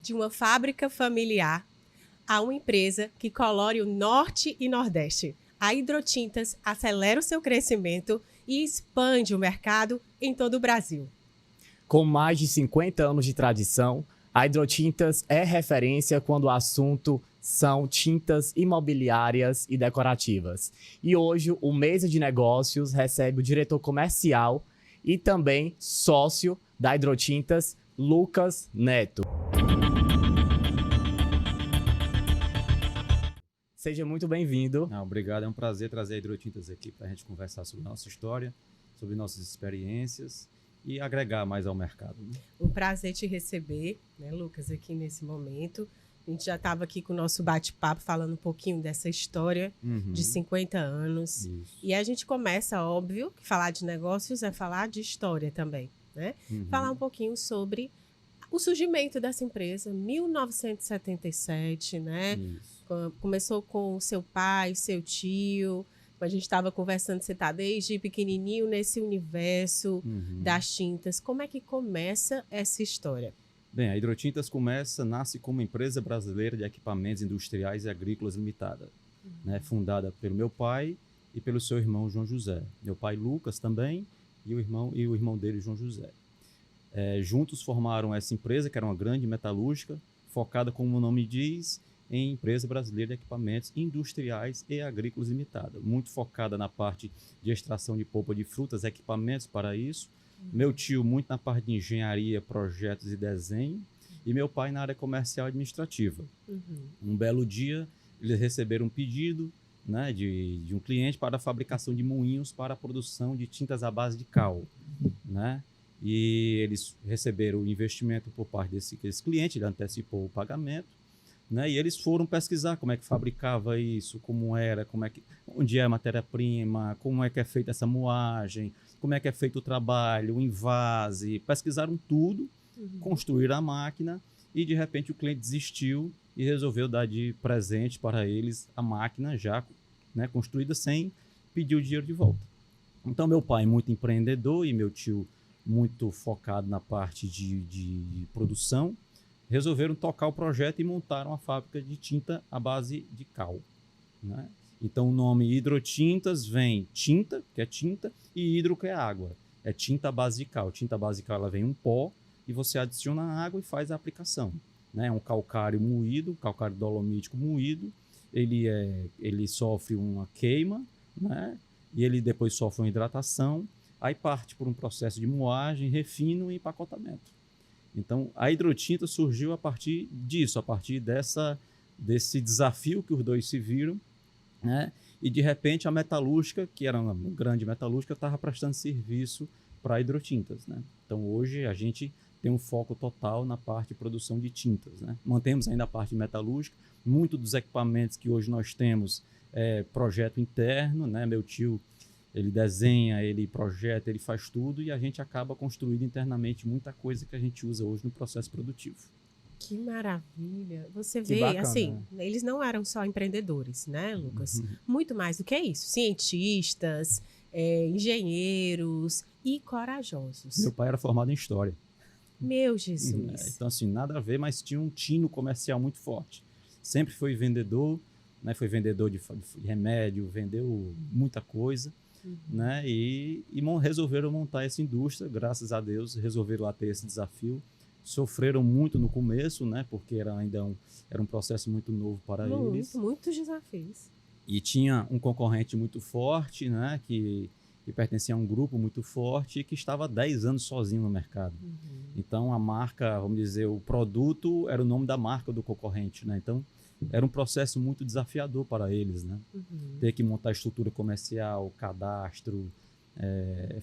de uma fábrica familiar a uma empresa que colore o Norte e Nordeste. A Hidrotintas acelera o seu crescimento e expande o mercado em todo o Brasil. Com mais de 50 anos de tradição, a Hidrotintas é referência quando o assunto são tintas imobiliárias e decorativas. E hoje o Mesa de Negócios recebe o diretor comercial e também sócio da Hidrotintas, Lucas Neto. Seja muito bem-vindo. Obrigado, é um prazer trazer a Hidrotintas aqui para a gente conversar sobre a nossa história, sobre nossas experiências e agregar mais ao mercado. Um prazer te receber, né, Lucas, aqui nesse momento. A gente já estava aqui com o nosso bate-papo falando um pouquinho dessa história de 50 anos. Isso. E a gente começa, óbvio, que falar de negócios é falar de história também, né? Falar um pouquinho sobre o surgimento dessa empresa, 1977, né? Isso. Começou com o seu pai, seu tio. A gente estava conversando, você está desde pequenininho nesse universo das tintas. Como é que começa essa história? Bem, a Hidrotintas nasce como uma empresa brasileira de equipamentos industriais e agrícolas limitada, né? Fundada pelo meu pai e pelo seu irmão João José. Meu pai Lucas também e o irmão dele João José. Juntos formaram essa empresa, que era uma grande metalúrgica, focada, como o nome diz, em empresa brasileira de equipamentos industriais e agrícolas limitada, muito focada na parte de extração de polpa de frutas, equipamentos para isso. Meu tio muito na parte de engenharia, projetos e desenho, e meu pai na área comercial e administrativa. Um belo dia, eles receberam um pedido, né, de um cliente para a fabricação de moinhos para a produção de tintas à base de cal, né? E eles receberam o investimento por parte desse cliente, ele antecipou o pagamento, né? E eles foram pesquisar como é que fabricava isso, como era, onde é a matéria-prima, como é que é feita essa moagem, como é que é feito o trabalho, o envase, pesquisaram tudo, construíram a máquina e de repente o cliente desistiu e resolveu dar de presente para eles a máquina já, né, construída sem pedir o dinheiro de volta. Então meu pai muito empreendedor e meu tio muito focado na parte de produção, resolveram tocar o projeto e montaram a fábrica de tinta à base de cal, né? Então o nome Hidrotintas vem tinta, que é tinta, e hidro, que é água. É tinta à base de cal. Tinta à base de cal, ela vem um pó e você adiciona a água e faz a aplicação, né? É um calcário moído, calcário dolomítico moído. Ele sofre uma queima, né? E ele depois sofre uma hidratação. Aí parte por um processo de moagem, refino e empacotamento. Então, a Hidrotinta surgiu a partir disso, a partir desse desafio que os dois se viram, né? E, de repente, a metalúrgica, que era uma grande metalúrgica, estava prestando serviço para a Hidrotintas, né? Então, hoje, a gente tem um foco total na parte de produção de tintas, né? Mantemos ainda a parte metalúrgica. Muito dos equipamentos que hoje nós temos é projeto interno, né? Meu tio, ele desenha, ele projeta, ele faz tudo e a gente acaba construindo internamente muita coisa que a gente usa hoje no processo produtivo. Que maravilha! Você Que vê, bacana, assim, né? Eles não eram só empreendedores, né, Lucas? Muito mais do que isso. Cientistas, engenheiros e corajosos. Meu pai era formado em História. Meu Jesus! Então, assim, nada a ver, mas tinha um tino comercial muito forte. Sempre foi vendedor, né? Foi vendedor de remédio, vendeu muita coisa. Né? E resolveram montar essa indústria, graças a Deus, resolveram lá ter esse desafio. Sofreram muito no começo, né? Porque era um processo muito novo para eles. Muitos desafios. E tinha um concorrente muito forte, né? Que pertencia a um grupo muito forte e que estava há 10 anos sozinho no mercado. Então a marca, vamos dizer, o produto era o nome da marca do concorrente, né? Então era um processo muito desafiador para eles, né? Ter que montar estrutura comercial, cadastro,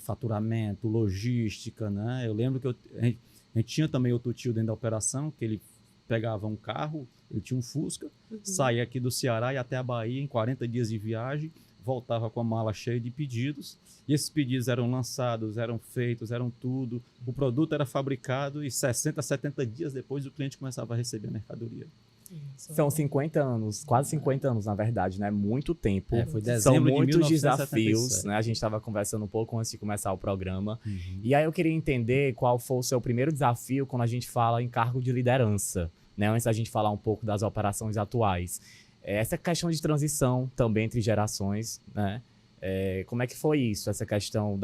faturamento, logística, né? Eu lembro que a gente tinha também outro tio dentro da operação, que ele pegava um carro, ele tinha um Fusca, saía aqui do Ceará e até a Bahia em 40 dias de viagem, voltava com a mala cheia de pedidos, e esses pedidos eram lançados, eram feitos, eram tudo, o produto era fabricado e 60, 70 dias depois o cliente começava a receber a mercadoria. São 50 anos, quase 50 anos, na verdade, né? Muito tempo. Foi São dezembro de muitos 1977. desafios, né? A gente estava conversando um pouco antes de começar o programa. E aí eu queria entender qual foi o seu primeiro desafio quando a gente fala em cargo de liderança. né? Antes da gente falar um pouco das operações atuais. Essa questão de transição também entre gerações, né? Como é que foi isso, essa questão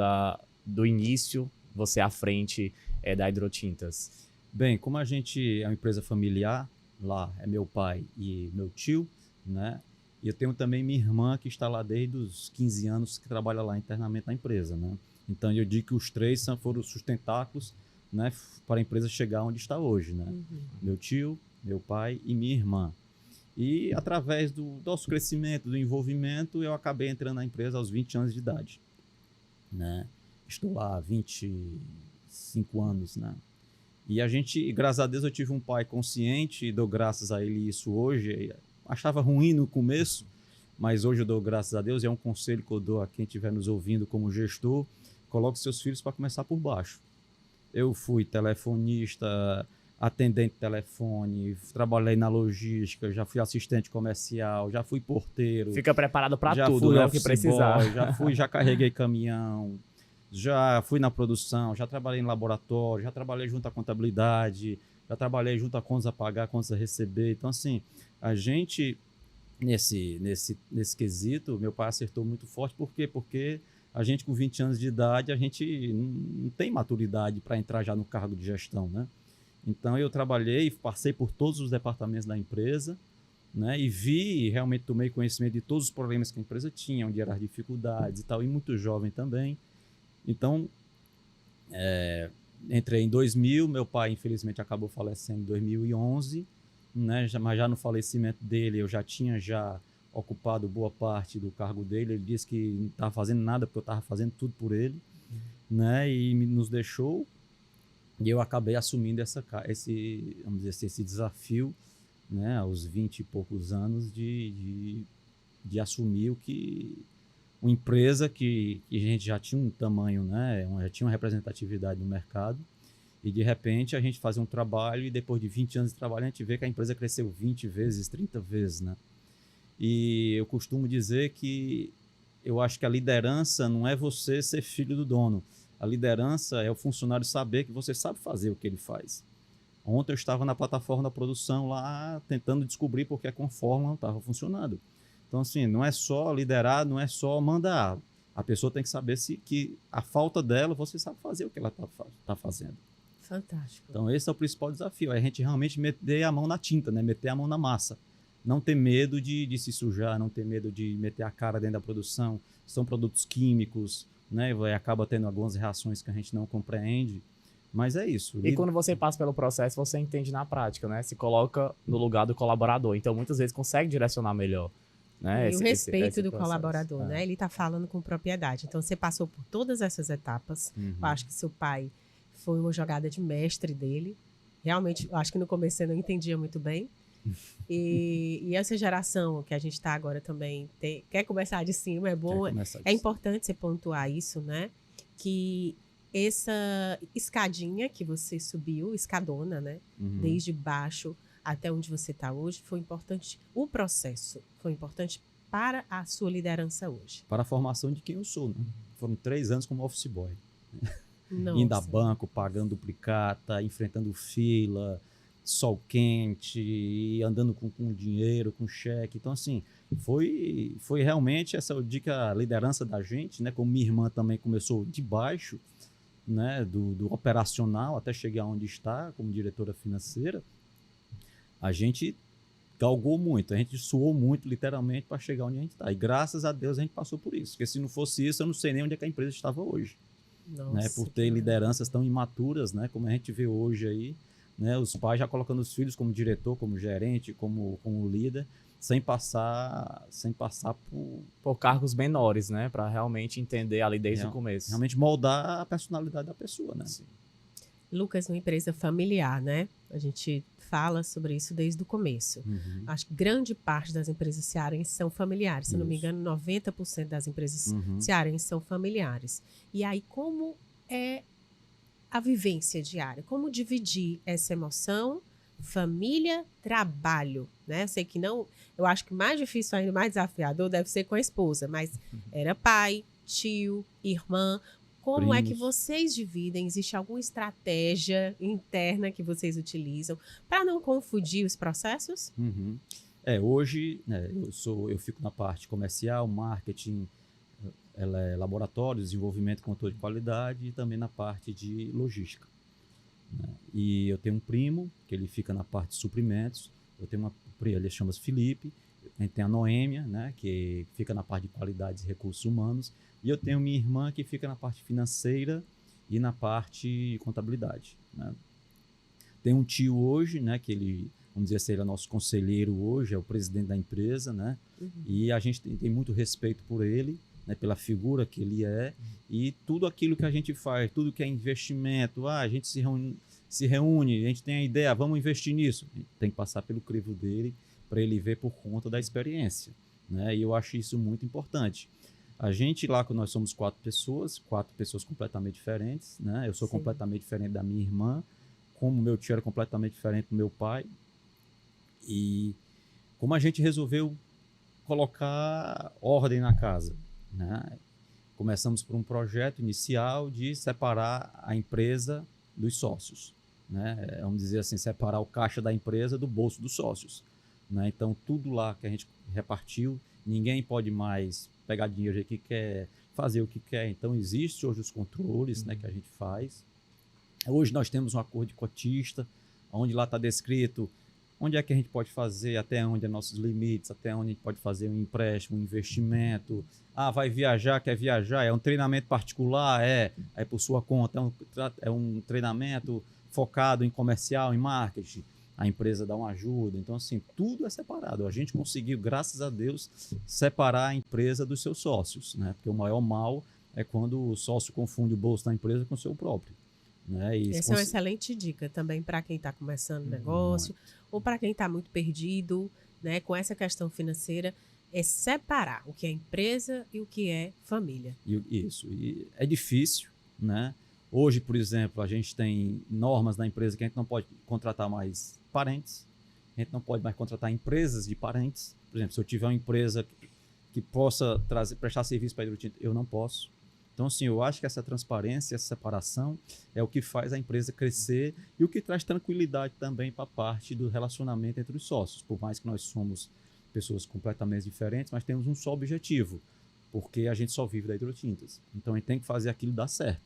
do início, você à frente da Hidrotintas? Bem, como a gente é uma empresa familiar, lá é meu pai e meu tio, né? E eu tenho também minha irmã que está lá desde os 15 anos, que trabalha lá internamente na empresa, né? Então eu digo que os três foram os sustentáculos, né, para a empresa chegar onde está hoje, né? Meu tio, meu pai e minha irmã. E através do nosso crescimento, do envolvimento, eu acabei entrando na empresa aos 20 anos de idade, né? Estou lá há 25 anos, né? E a gente, graças a Deus, eu tive um pai consciente e dou graças a ele isso hoje. Achava ruim no começo, mas hoje eu dou graças a Deus. É um conselho que eu dou a quem estiver nos ouvindo como gestor: coloque seus filhos para começar por baixo. Eu fui telefonista, atendente de telefone, trabalhei na logística, já fui assistente comercial, já fui porteiro. Fica preparado para tudo, fui né? O que precisar. Já carreguei caminhão, já fui na produção, já trabalhei em laboratório, já trabalhei junto à contabilidade, já trabalhei junto a contas a pagar, contas a receber. Então, assim, a gente, nesse quesito, meu pai acertou muito forte. Por quê? Porque a gente, com 20 anos de idade, a gente não tem maturidade para entrar já no cargo de gestão, né? Então, eu trabalhei, passei por todos os departamentos da empresa, né? E vi, realmente tomei conhecimento de todos os problemas que a empresa tinha, onde eram as dificuldades e tal, e muito jovem também. Então, entrei em 2000, meu pai infelizmente acabou falecendo em 2011, né? Mas já no falecimento dele eu já tinha ocupado boa parte do cargo dele. Ele disse que não estava fazendo nada porque eu estava fazendo tudo por ele, né? E nos deixou, e eu acabei assumindo vamos dizer assim, esse desafio, né? Aos 20 e poucos anos de assumir uma empresa que a gente já tinha um tamanho, né? Já tinha uma representatividade no mercado, e de repente a gente fazia um trabalho e depois de 20 anos de trabalho a gente vê que a empresa cresceu 20 vezes, 30 vezes, né? E eu costumo dizer que eu acho que a liderança não é você ser filho do dono. A liderança é o funcionário saber que você sabe fazer o que ele faz. Ontem eu estava na plataforma da produção lá tentando descobrir porque a Conforma não estava funcionando. Então, assim, não é só liderar, não é só mandar. A pessoa tem que saber que a falta dela, você sabe fazer o que ela está fazendo. Fantástico. Então, esse é o principal desafio. É a gente realmente meter a mão na tinta, né? Meter a mão na massa. Não ter medo de se sujar, não ter medo de meter a cara dentro da produção. São produtos químicos, né? E acaba tendo algumas reações que a gente não compreende. Mas é isso. E quando você passa pelo processo, você entende na prática, né? Se coloca no lugar do colaborador. Então, muitas vezes, consegue direcionar melhor. Né? E o respeito do processo. colaborador, né? Ele está falando com propriedade. Então, você passou por todas essas etapas. Eu acho que seu pai foi uma jogada de mestre dele. Realmente, eu acho que no começo você não entendia muito bem. E essa geração que a gente está agora também quer começar de cima, é bom. É importante você pontuar isso, né? Que essa escadinha que você subiu, escadona, né? Desde baixo até onde você está hoje, foi importante. O processo foi importante para a sua liderança hoje. Para a formação de quem eu sou, né? Foram 3 anos como office boy. Nossa. Indo a banco, pagando duplicata, enfrentando fila, sol quente, andando com dinheiro, com cheque. Então, assim, foi realmente essa, eu digo, a liderança da gente, né? Como minha irmã também começou de baixo, né? Do operacional até chegar onde está, como diretora financeira. A gente galgou muito, a gente suou muito, literalmente, para chegar onde a gente está. E graças a Deus a gente passou por isso. Porque se não fosse isso, eu não sei nem onde é que a empresa estava hoje. Nossa, né? Por ter lideranças tão imaturas, né? Como a gente vê hoje aí, né? Os pais já colocando os filhos como diretor, como gerente, como líder, sem passar por cargos menores, né? Para realmente entender ali desde o começo. Realmente moldar a personalidade da pessoa, né? Sim. Lucas, uma empresa familiar, né? A gente fala sobre isso desde o começo. Acho que grande parte das empresas cearenses são familiares. Se não me engano, 90% das empresas cearenses são familiares. E aí, como é a vivência diária? Como dividir essa emoção, família, trabalho, né? Eu sei que não... Eu acho que mais difícil ainda, mais desafiador, deve ser com a esposa. Mas era pai, tio, irmã... Como é que primos. vocês dividem? Existe alguma estratégia interna que vocês utilizam para não confundir os processos? Uhum. Hoje, né, eu fico na parte comercial, marketing, laboratório, desenvolvimento, controle de qualidade e também na parte de logística, né? E eu tenho um primo que ele fica na parte de suprimentos. Eu tenho ele chama-se Felipe. A gente tem a Noêmia, né, que fica na parte de qualidades e recursos humanos. E eu tenho minha irmã que fica na parte financeira e na parte de contabilidade, né? Tem um tio hoje, né, que ele, vamos dizer assim, ele é nosso conselheiro hoje, é o presidente da empresa, né? E a gente tem muito respeito por ele, né, pela figura que ele é, e tudo aquilo que a gente faz, tudo que é investimento, a gente se reúne, a gente tem a ideia, vamos investir nisso. A gente tem que passar pelo crivo dele para ele ver por conta da experiência, né? E eu acho isso muito importante. A gente lá, nós somos quatro pessoas completamente diferentes, né? Eu sou Sim. completamente diferente da minha irmã, como meu tio era completamente diferente do meu pai. E como a gente resolveu colocar ordem na casa, né? Começamos por um projeto inicial de separar a empresa dos sócios, né? Vamos dizer assim, separar o caixa da empresa do bolso dos sócios, né? Então, tudo lá que a gente repartiu, ninguém pode mais pegar dinheiro que quer, fazer o que quer. Então, existe hoje os controles, né, que a gente faz. Hoje nós temos um acordo de cotista, onde lá está descrito onde é que a gente pode fazer, até onde é nossos limites, até onde a gente pode fazer um empréstimo, um investimento. Vai viajar, quer viajar, é um treinamento particular, é por sua conta, é um treinamento focado em comercial, em marketing. A empresa dá uma ajuda. Então, assim, tudo é separado. A gente conseguiu, graças a Deus, separar a empresa dos seus sócios, né? Porque o maior mal é quando o sócio confunde o bolso da empresa com o seu próprio, né? E Essa é uma excelente dica também para quem está começando o negócio ou para quem está muito perdido, né, com essa questão financeira, é separar o que é empresa e o que é família. Isso. E é difícil, né? Hoje, por exemplo, a gente tem normas na empresa que a gente não pode contratar mais parentes, a gente não pode mais contratar empresas de parentes. Por exemplo, se eu tiver uma empresa que possa prestar serviço para a Hidrotinta, eu não posso. Então, assim, eu acho que essa transparência, essa separação é o que faz a empresa crescer e o que traz tranquilidade também para a parte do relacionamento entre os sócios. Por mais que nós somos pessoas completamente diferentes, mas temos um só objetivo, porque a gente só vive da Hidrotintas. Então, a gente tem que fazer aquilo dar certo.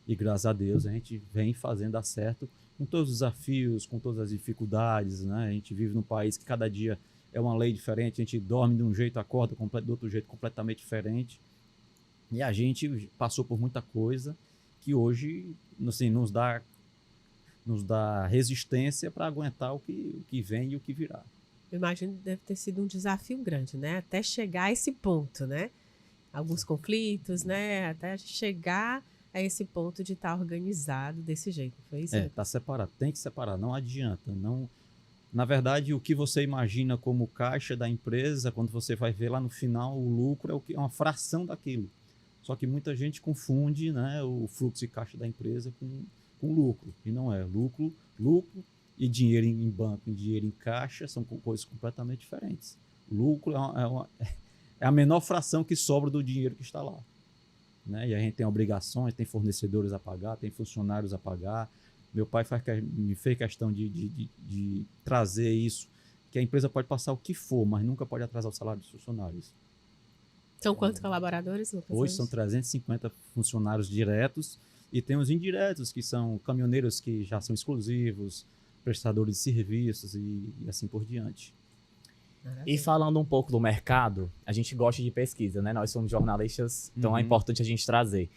E, graças a Deus, a gente vem fazendo dar certo com todos os desafios, com todas as dificuldades, né? A gente vive num país que cada dia é uma lei diferente, a gente dorme de um jeito, acorda do outro jeito completamente diferente. E a gente passou por muita coisa que hoje, assim, nos dá resistência para aguentar o que vem e o que virá. Eu imagino que deve ter sido um desafio grande, né? Até chegar a esse ponto, né? Alguns conflitos, né? Até chegar a esse ponto de estar organizado desse jeito. Foi isso? Tá separado, tem que separar, não adianta. Não, na verdade, o que você imagina como caixa da empresa, quando você vai ver lá no final, o lucro é uma fração daquilo. Só que muita gente confunde, né, o fluxo de caixa da empresa com lucro. E não é. Lucro e dinheiro em banco e dinheiro em caixa são coisas completamente diferentes. Lucro é a menor fração que sobra do dinheiro que está lá, né? E a gente tem obrigações, tem fornecedores a pagar, tem funcionários a pagar. Meu pai me fez questão de trazer isso, que a empresa pode passar o que for, mas nunca pode atrasar o salário dos funcionários. São quantos colaboradores, Lucas? Hoje são 350 funcionários diretos e tem os indiretos, que são caminhoneiros que já são exclusivos, prestadores de serviços e assim por diante. E falando um pouco do mercado, a gente gosta de pesquisa, né? Nós somos jornalistas, então é importante a gente trazer.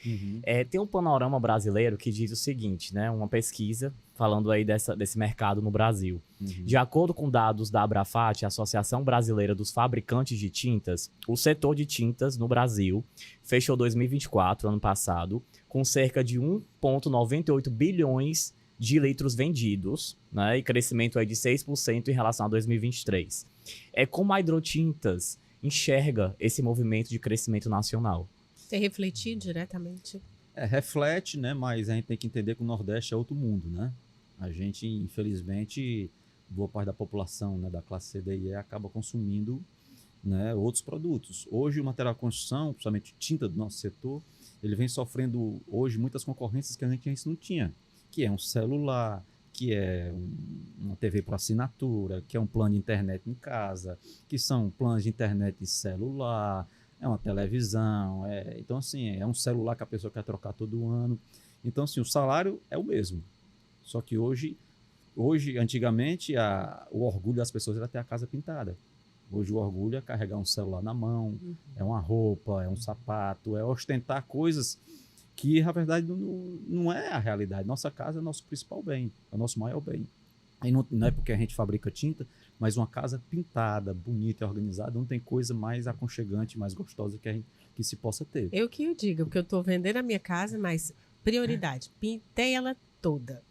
Tem um panorama brasileiro que diz o seguinte, né? Uma pesquisa falando aí desse mercado no Brasil. De acordo com dados da Abrafat, a Associação Brasileira dos Fabricantes de Tintas, o setor de tintas no Brasil fechou 2024, ano passado, com cerca de 1,98 bilhões de litros vendidos, né? E crescimento aí de 6% em relação a 2023. Como a Hidrotintas enxerga esse movimento de crescimento nacional? Tem refletido diretamente? Reflete, né? Mas a gente tem que entender que o Nordeste é outro mundo, né? A gente, infelizmente, boa parte da população, né, da classe C, D e E acaba consumindo, né, outros produtos. Hoje o material de construção, principalmente tinta do nosso setor, ele vem sofrendo hoje muitas concorrências que a gente antes não tinha, que é um celular, que é uma TV por assinatura, que é um plano de internet em casa, que são planos de internet e celular, é uma televisão, então assim, é um celular que a pessoa quer trocar todo ano. Então assim, o salário é o mesmo, só que hoje antigamente, o orgulho das pessoas era ter a casa pintada. Hoje o orgulho é carregar um celular na mão, é uma roupa, é um sapato, é ostentar coisas que, na verdade, não é a realidade. Nossa casa é nosso principal bem, é o nosso maior bem. E não é porque a gente fabrica tinta, mas uma casa pintada, bonita e organizada, não tem coisa mais aconchegante, mais gostosa que se possa ter. Eu que o digo, porque eu estou vendendo a minha casa, mas prioridade, pintei ela toda.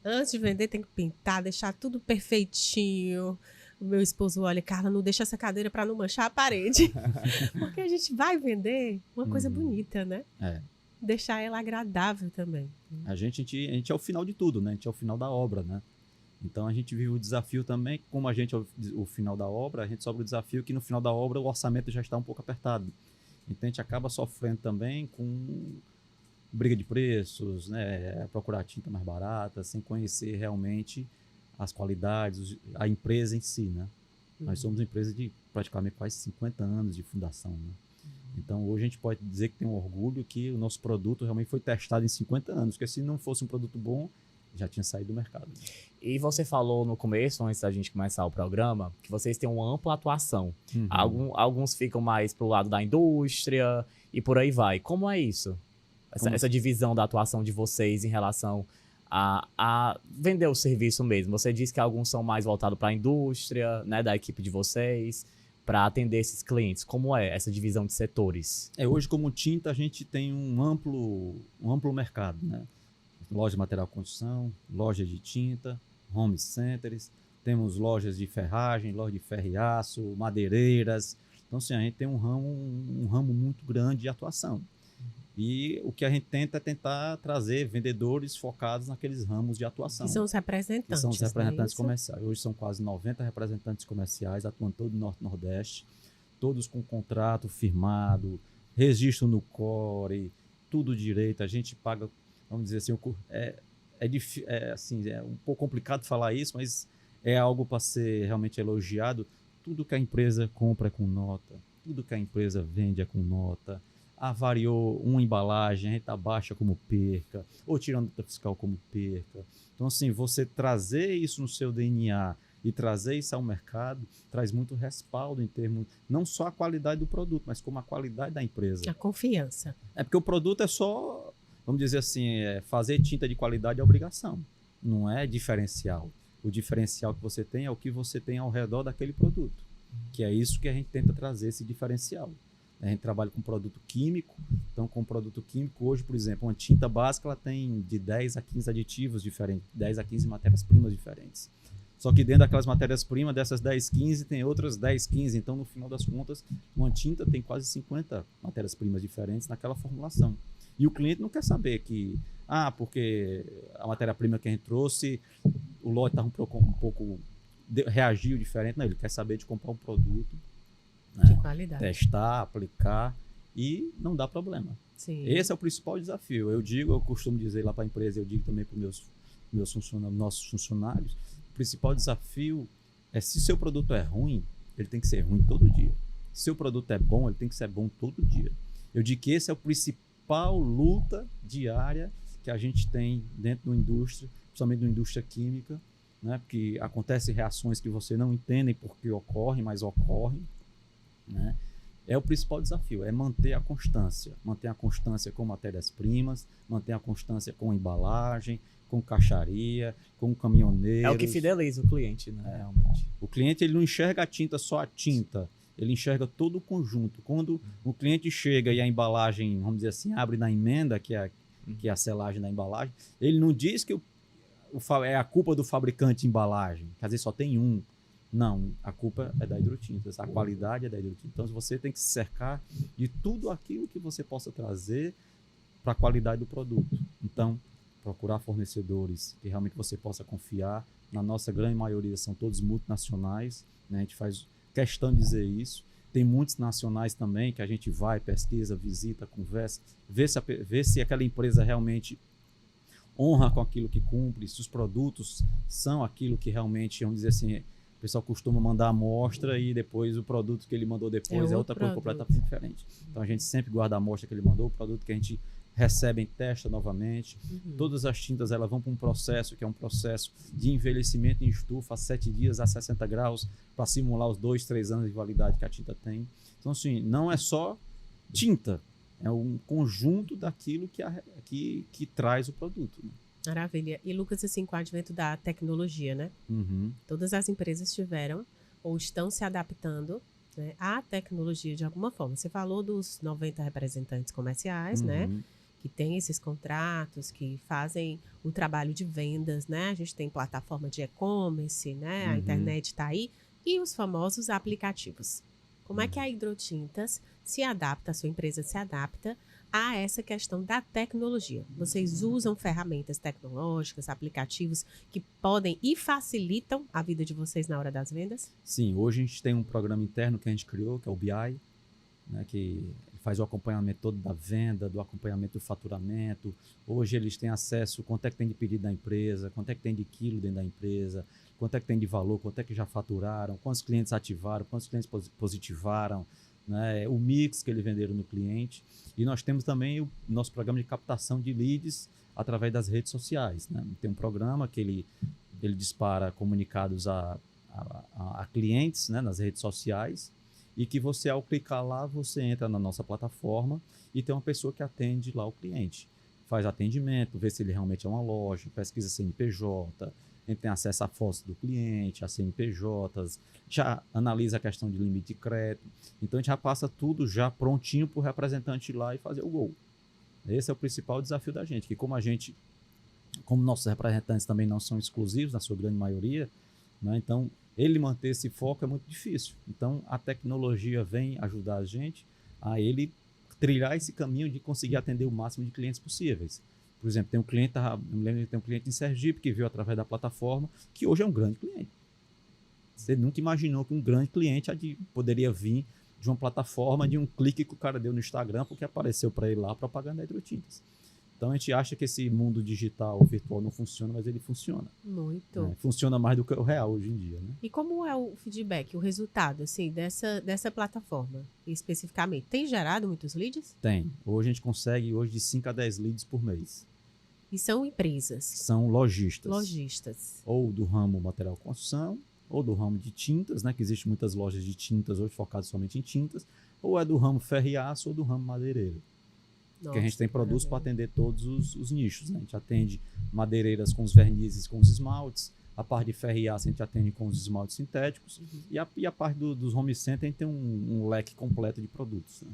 Antes de vender, tem que pintar, deixar tudo perfeitinho. O meu esposo olha, Carla, não deixa essa cadeira para não manchar a parede. Porque a gente vai vender uma coisa bonita, né? Deixar ela agradável também. A gente é o final de tudo, né? A gente é o final da obra, né? Então a gente vive o desafio também, como a gente é o final da obra, a gente sofre o desafio que no final da obra o orçamento já está um pouco apertado. Então a gente acaba sofrendo também com briga de preços, né? Procurar tinta mais barata, sem conhecer realmente as qualidades, a empresa em si, né? Nós somos uma empresa de praticamente quase 50 anos de fundação, né? Então hoje a gente pode dizer que tem um orgulho que o nosso produto realmente foi testado em 50 anos, porque se não fosse um produto bom, já tinha saído do mercado. E você falou no começo, antes da gente começar o programa, que vocês têm uma ampla atuação. Alguns ficam mais pro lado da indústria e por aí vai. Como é isso? Essa divisão da atuação de vocês em relação a vender o serviço mesmo. Você disse que alguns são mais voltados para a indústria, né, da equipe de vocês, para atender esses clientes. Como é essa divisão de setores? Hoje, como tinta, a gente tem um amplo mercado, né? Loja de material de construção, loja de tinta, home centers, temos lojas de ferragem, loja de ferro e aço, madeireiras. Então, assim, a gente tem um ramo muito grande de atuação. E o que a gente tenta é tentar trazer vendedores focados naqueles ramos de atuação. Que são os representantes. Que são os representantes comerciais. Hoje são quase 90 representantes comerciais, atuando todo o Norte e Nordeste, todos com contrato firmado, registro no CORE, tudo direito. A gente paga, vamos dizer assim, é um pouco complicado falar isso, mas é algo para ser realmente elogiado. Tudo que a empresa compra é com nota, tudo que a empresa vende é com nota. Avariou uma embalagem, a gente abaixa como perca, ou tirando nota fiscal como perca. Então, assim, você trazer isso no seu DNA e trazer isso ao mercado traz muito respaldo em termos, não só a qualidade do produto, mas como a qualidade da empresa. A confiança. Porque o produto é só, vamos dizer assim, fazer tinta de qualidade é obrigação, não é diferencial. O diferencial que você tem é o que você tem ao redor daquele produto, que é isso que a gente tenta trazer, esse diferencial. A gente trabalha com produto químico, então com produto químico hoje, por exemplo, uma tinta básica ela tem de 10 a 15 aditivos diferentes, 10 a 15 matérias-primas diferentes. Só que dentro daquelas matérias-primas, dessas 10, 15, tem outras 10, 15. Então, no final das contas, uma tinta tem quase 50 matérias-primas diferentes naquela formulação. E o cliente não quer saber que, porque a matéria-prima que a gente trouxe, o lote estava um pouco reagiu diferente. Não, ele quer saber de comprar um produto, de qualidade. Testar, aplicar e não dá problema. Sim. Esse é o principal desafio. Eu costumo dizer lá para a empresa, eu digo também para os nossos funcionários, o principal desafio é se seu produto é ruim, ele tem que ser ruim todo dia. Se seu produto é bom, ele tem que ser bom todo dia. Eu digo que esse é o principal luta diária que a gente tem dentro da indústria, principalmente da indústria química, né? Porque acontecem reações que você não entende porque ocorrem, mas ocorrem. Né? É o principal desafio, é manter a constância com matérias-primas, manter a constância com embalagem, com caixaria, com caminhoneiros. É o que fideliza o cliente, né? Realmente. O cliente ele não enxerga a tinta só a tinta, ele enxerga todo o conjunto. Quando o cliente chega e a embalagem, vamos dizer assim, abre na emenda, que é a selagem da embalagem, ele não diz que é a culpa do fabricante de embalagem, que às vezes só tem um. Não, a culpa é da Hidrotintas, a qualidade é da Hidrotintas. Então você tem que se cercar de tudo aquilo que você possa trazer para a qualidade do produto. Então, procurar fornecedores que realmente você possa confiar. Na nossa grande maioria são todos multinacionais, né? A gente faz questão de dizer isso. Tem muitos nacionais também que a gente vai, pesquisa, visita, conversa, vê se aquela empresa realmente honra com aquilo que cumpre, se os produtos são aquilo que realmente, vamos dizer assim, o pessoal costuma mandar a amostra e depois o produto que ele mandou depois é outra coisa completamente diferente. Então a gente sempre guarda a amostra que ele mandou, o produto que a gente recebe e testa novamente. Todas as tintas elas vão para um processo que é um processo de envelhecimento em estufa a 7 dias a 60 graus para simular os 2, 3 anos de validade que a tinta tem. Então assim, não é só tinta, é um conjunto daquilo que traz o produto, né? Maravilha. E Lucas, assim, com o advento da tecnologia, né? Todas as empresas tiveram ou estão se adaptando, né, à tecnologia de alguma forma. Você falou dos 90 representantes comerciais, né? Que têm esses contratos, que fazem o trabalho de vendas, né? A gente tem plataforma de e-commerce, né? A internet está aí. E os famosos aplicativos. Como é que a Hidrotintas se adapta, a sua empresa se adapta a essa questão da tecnologia? Vocês usam ferramentas tecnológicas, aplicativos que podem e facilitam a vida de vocês na hora das vendas? Sim, hoje a gente tem um programa interno que a gente criou, que é o BI, né, que faz o acompanhamento todo da venda, do acompanhamento do faturamento. Hoje eles têm acesso, quanto é que tem de pedido da empresa, quanto é que tem de quilo dentro da empresa, quanto é que tem de valor, quanto é que já faturaram, quantos clientes ativaram, quantos clientes positivaram, né, o mix que eles venderam no cliente. E nós temos também o nosso programa de captação de leads através das redes sociais, né? Tem um programa que ele dispara comunicados a clientes, né, nas redes sociais, e que você, ao clicar lá, você entra na nossa plataforma e tem uma pessoa que atende lá o cliente. Faz atendimento, vê se ele realmente é uma loja, pesquisa CNPJ, ele tem acesso a fotos do cliente, a CNPJs, já analisa a questão de limite de crédito. Então a gente já passa tudo já prontinho para o representante ir lá e fazer o gol. Esse é o principal desafio da gente, que como nossos representantes também não são exclusivos, na sua grande maioria, né, então ele manter esse foco é muito difícil. Então a tecnologia vem ajudar a gente a ele trilhar esse caminho de conseguir atender o máximo de clientes possíveis. Por exemplo, tem um cliente em Sergipe que viu através da plataforma, que hoje é um grande cliente. Você nunca imaginou que um grande cliente poderia vir de uma plataforma, de um clique que o cara deu no Instagram, porque apareceu para ele lá a propaganda da Hidrotintas. Então a gente acha que esse mundo digital, virtual não funciona, mas ele funciona. Muito. Né? Funciona mais do que o real hoje em dia, né? E como é o feedback, o resultado, assim, dessa plataforma, especificamente? Tem gerado muitos leads? Tem. Hoje a gente consegue de 5 a 10 leads por mês. E são empresas? São lojistas. Lojistas. Ou do ramo material de construção, ou do ramo de tintas, né? Que existem muitas lojas de tintas hoje focadas somente em tintas, ou é do ramo ferro e aço ou do ramo madeireiro. Nossa, que a gente tem produtos para atender todos os nichos, né? A gente atende madeireiras com os vernizes, com os esmaltes. A parte de ferro e aço a gente atende com os esmaltes sintéticos. E a parte dos home center a gente tem um leque completo de produtos, né?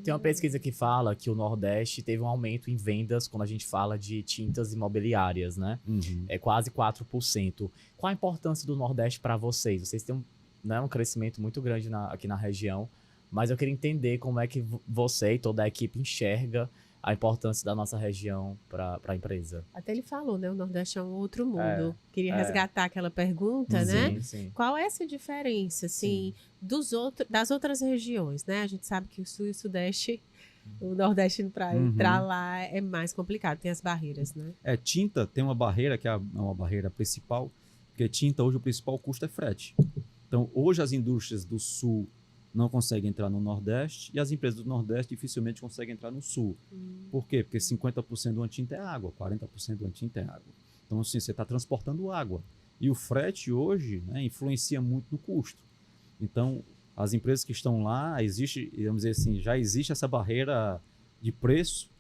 Tem uma pesquisa que fala que o Nordeste teve um aumento em vendas quando a gente fala de tintas imobiliárias, né? É quase 4%. Qual a importância do Nordeste para vocês? Vocês têm um crescimento muito grande aqui na região, mas eu queria entender como é que você e toda a equipe enxerga a importância da nossa região para a empresa. Até ele falou, né? O Nordeste é um outro mundo. Queria resgatar aquela pergunta, né? Sim. Qual é essa diferença, assim, das outras regiões, né? A gente sabe que o Sul e o Sudeste, o Nordeste para entrar lá é mais complicado, tem as barreiras, né? Tinta tem uma barreira que é uma barreira principal, porque tinta hoje o principal custo é frete. Então, hoje as indústrias do Sul não conseguem entrar no Nordeste e as empresas do Nordeste dificilmente conseguem entrar no Sul. Por quê? Porque 50% de uma tinta é água, 40% de uma tinta é água. Então, assim, você está transportando água. E o frete hoje, né, influencia muito no custo. Então, as empresas que estão lá, vamos dizer assim, já existe essa barreira de preço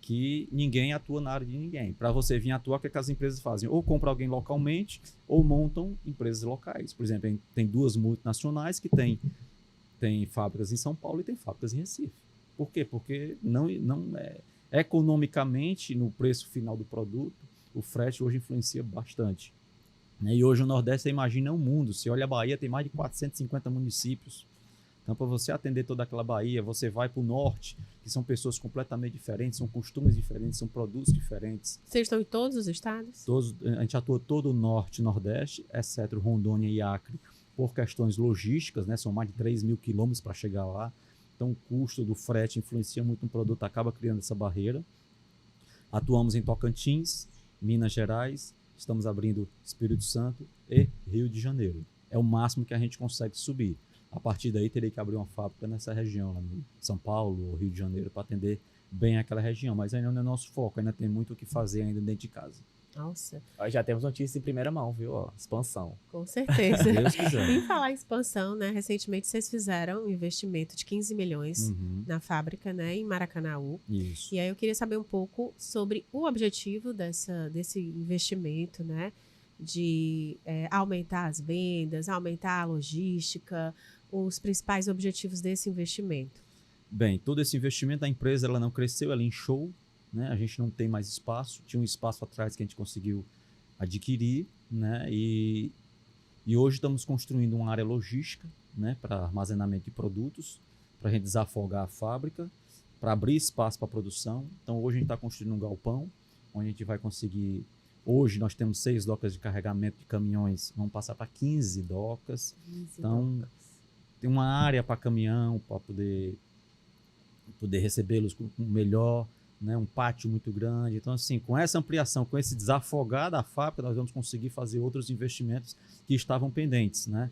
que ninguém atua na área de ninguém. Para você vir atuar, o que as empresas fazem? Ou compram alguém localmente ou montam empresas locais. Por exemplo, tem 2 multinacionais que têm fábricas em São Paulo e tem fábricas em Recife. Por quê? Porque não economicamente, no preço final do produto, o frete hoje influencia bastante. E hoje o Nordeste, você imagina, é um mundo. Você olha a Bahia, tem mais de 450 municípios. Então, para você atender toda aquela Bahia, você vai para o Norte, que são pessoas completamente diferentes, são costumes diferentes, são produtos diferentes. Vocês estão em todos os estados? A gente atua todo o Norte e Nordeste, exceto Rondônia e Acre, por questões logísticas, né? São mais de 3 mil quilômetros para chegar lá. Então, o custo do frete influencia muito no produto, acaba criando essa barreira. Atuamos em Tocantins, Minas Gerais, estamos abrindo Espírito Santo e Rio de Janeiro. É o máximo que a gente consegue subir. A partir daí, teria que abrir uma fábrica nessa região, lá em São Paulo ou Rio de Janeiro, para atender bem aquela região. Mas ainda não é nosso foco, ainda tem muito o que fazer ainda dentro de casa. Nossa, Já temos notícias em primeira mão, viu? Ó, expansão. com certeza. Deus quiser. Em falar em expansão, né? Recentemente vocês fizeram um investimento de 15 milhões na fábrica, né? Em Maracanaú. Isso. E aí eu queria saber um pouco sobre o objetivo desse investimento, né? De aumentar as vendas, aumentar a logística, os principais objetivos desse investimento. Bem, todo esse investimento da empresa, ela não cresceu, ela inchou, né? A gente não tem mais espaço, tinha um espaço atrás que a gente conseguiu adquirir, né? E hoje estamos construindo uma área logística, né? Para armazenamento de produtos, para a gente desafogar a fábrica, para abrir espaço para a produção. Então hoje a gente está construindo um galpão, onde a gente vai conseguir. Hoje nós temos 6 docas de carregamento de caminhões, vamos passar para 15 docas. 15 Então, docas. tem uma área para caminhão, para poder recebê-los com melhor, né? Um pátio muito grande. Então, assim, com essa ampliação, com esse desafogar da fábrica, nós vamos conseguir fazer outros investimentos que estavam pendentes, né?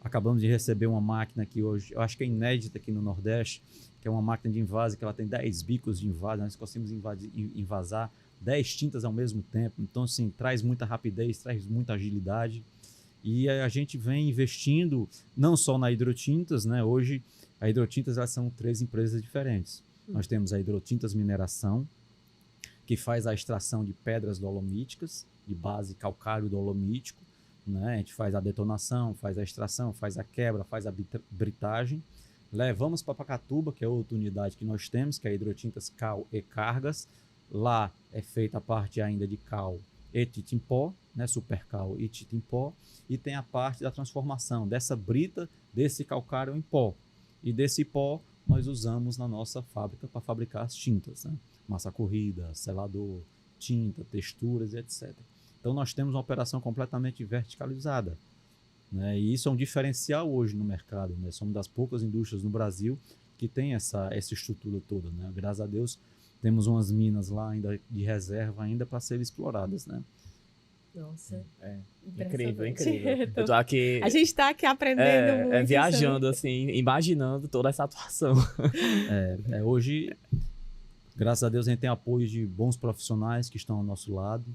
Acabamos de receber uma máquina que hoje, eu acho que é inédita aqui no Nordeste, que é uma máquina de invase, que ela tem 10 bicos de invase, nós conseguimos invasar 10 tintas ao mesmo tempo. Então, assim, traz muita rapidez, traz muita agilidade. E a gente vem investindo não só na Hidrotintas, né? Hoje, a Hidrotintas, elas são 3 empresas diferentes. Nós temos a Hidrotintas Mineração, que faz a extração de pedras dolomíticas, de base calcário dolomítico, né? A gente faz a detonação, faz a extração, faz a quebra, faz a britagem. Levamos para Pacatuba, que é outra unidade que nós temos, que é a Hidrotintas Cal e Cargas. Lá é feita a parte ainda de cal e titimpó, né? Supercal e titimpó. E tem a parte da transformação dessa brita, desse calcário em pó. E desse pó nós usamos na nossa fábrica para fabricar as tintas, né? Massa corrida, selador, tinta, texturas e etc. Então nós temos uma operação completamente verticalizada, né? E isso é um diferencial hoje no mercado, né? Somos das poucas indústrias no Brasil que tem essa estrutura toda, né? Graças a Deus temos umas minas lá ainda de reserva ainda para serem exploradas, né? Nossa, Incrível, impressionante. incrível. Eu tô aqui, A gente está aqui aprendendo muito. viajando, assim, imaginando toda essa atuação. Hoje, graças a Deus, a gente tem apoio de bons profissionais que estão ao nosso lado,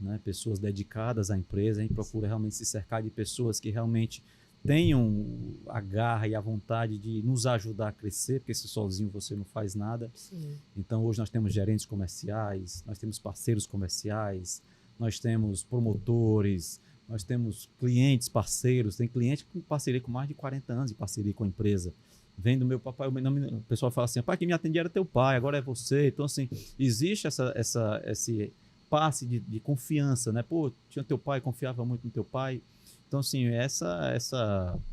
né? Pessoas dedicadas à empresa. A gente procura realmente se cercar de pessoas que realmente tenham a garra e a vontade de nos ajudar a crescer, porque se sozinho você não faz nada. Sim. Então, hoje nós temos gerentes comerciais, nós temos parceiros comerciais, nós temos promotores, nós temos clientes parceiros. Tem cliente com parceria com mais de 40 anos de parceria com a empresa. Vem do meu papai, o pessoal fala assim, pai, quem me atendia era teu pai, agora é você. Então, assim, existe esse passe de confiança, né? Pô, tinha teu pai, confiava muito no teu pai. Então, assim, essa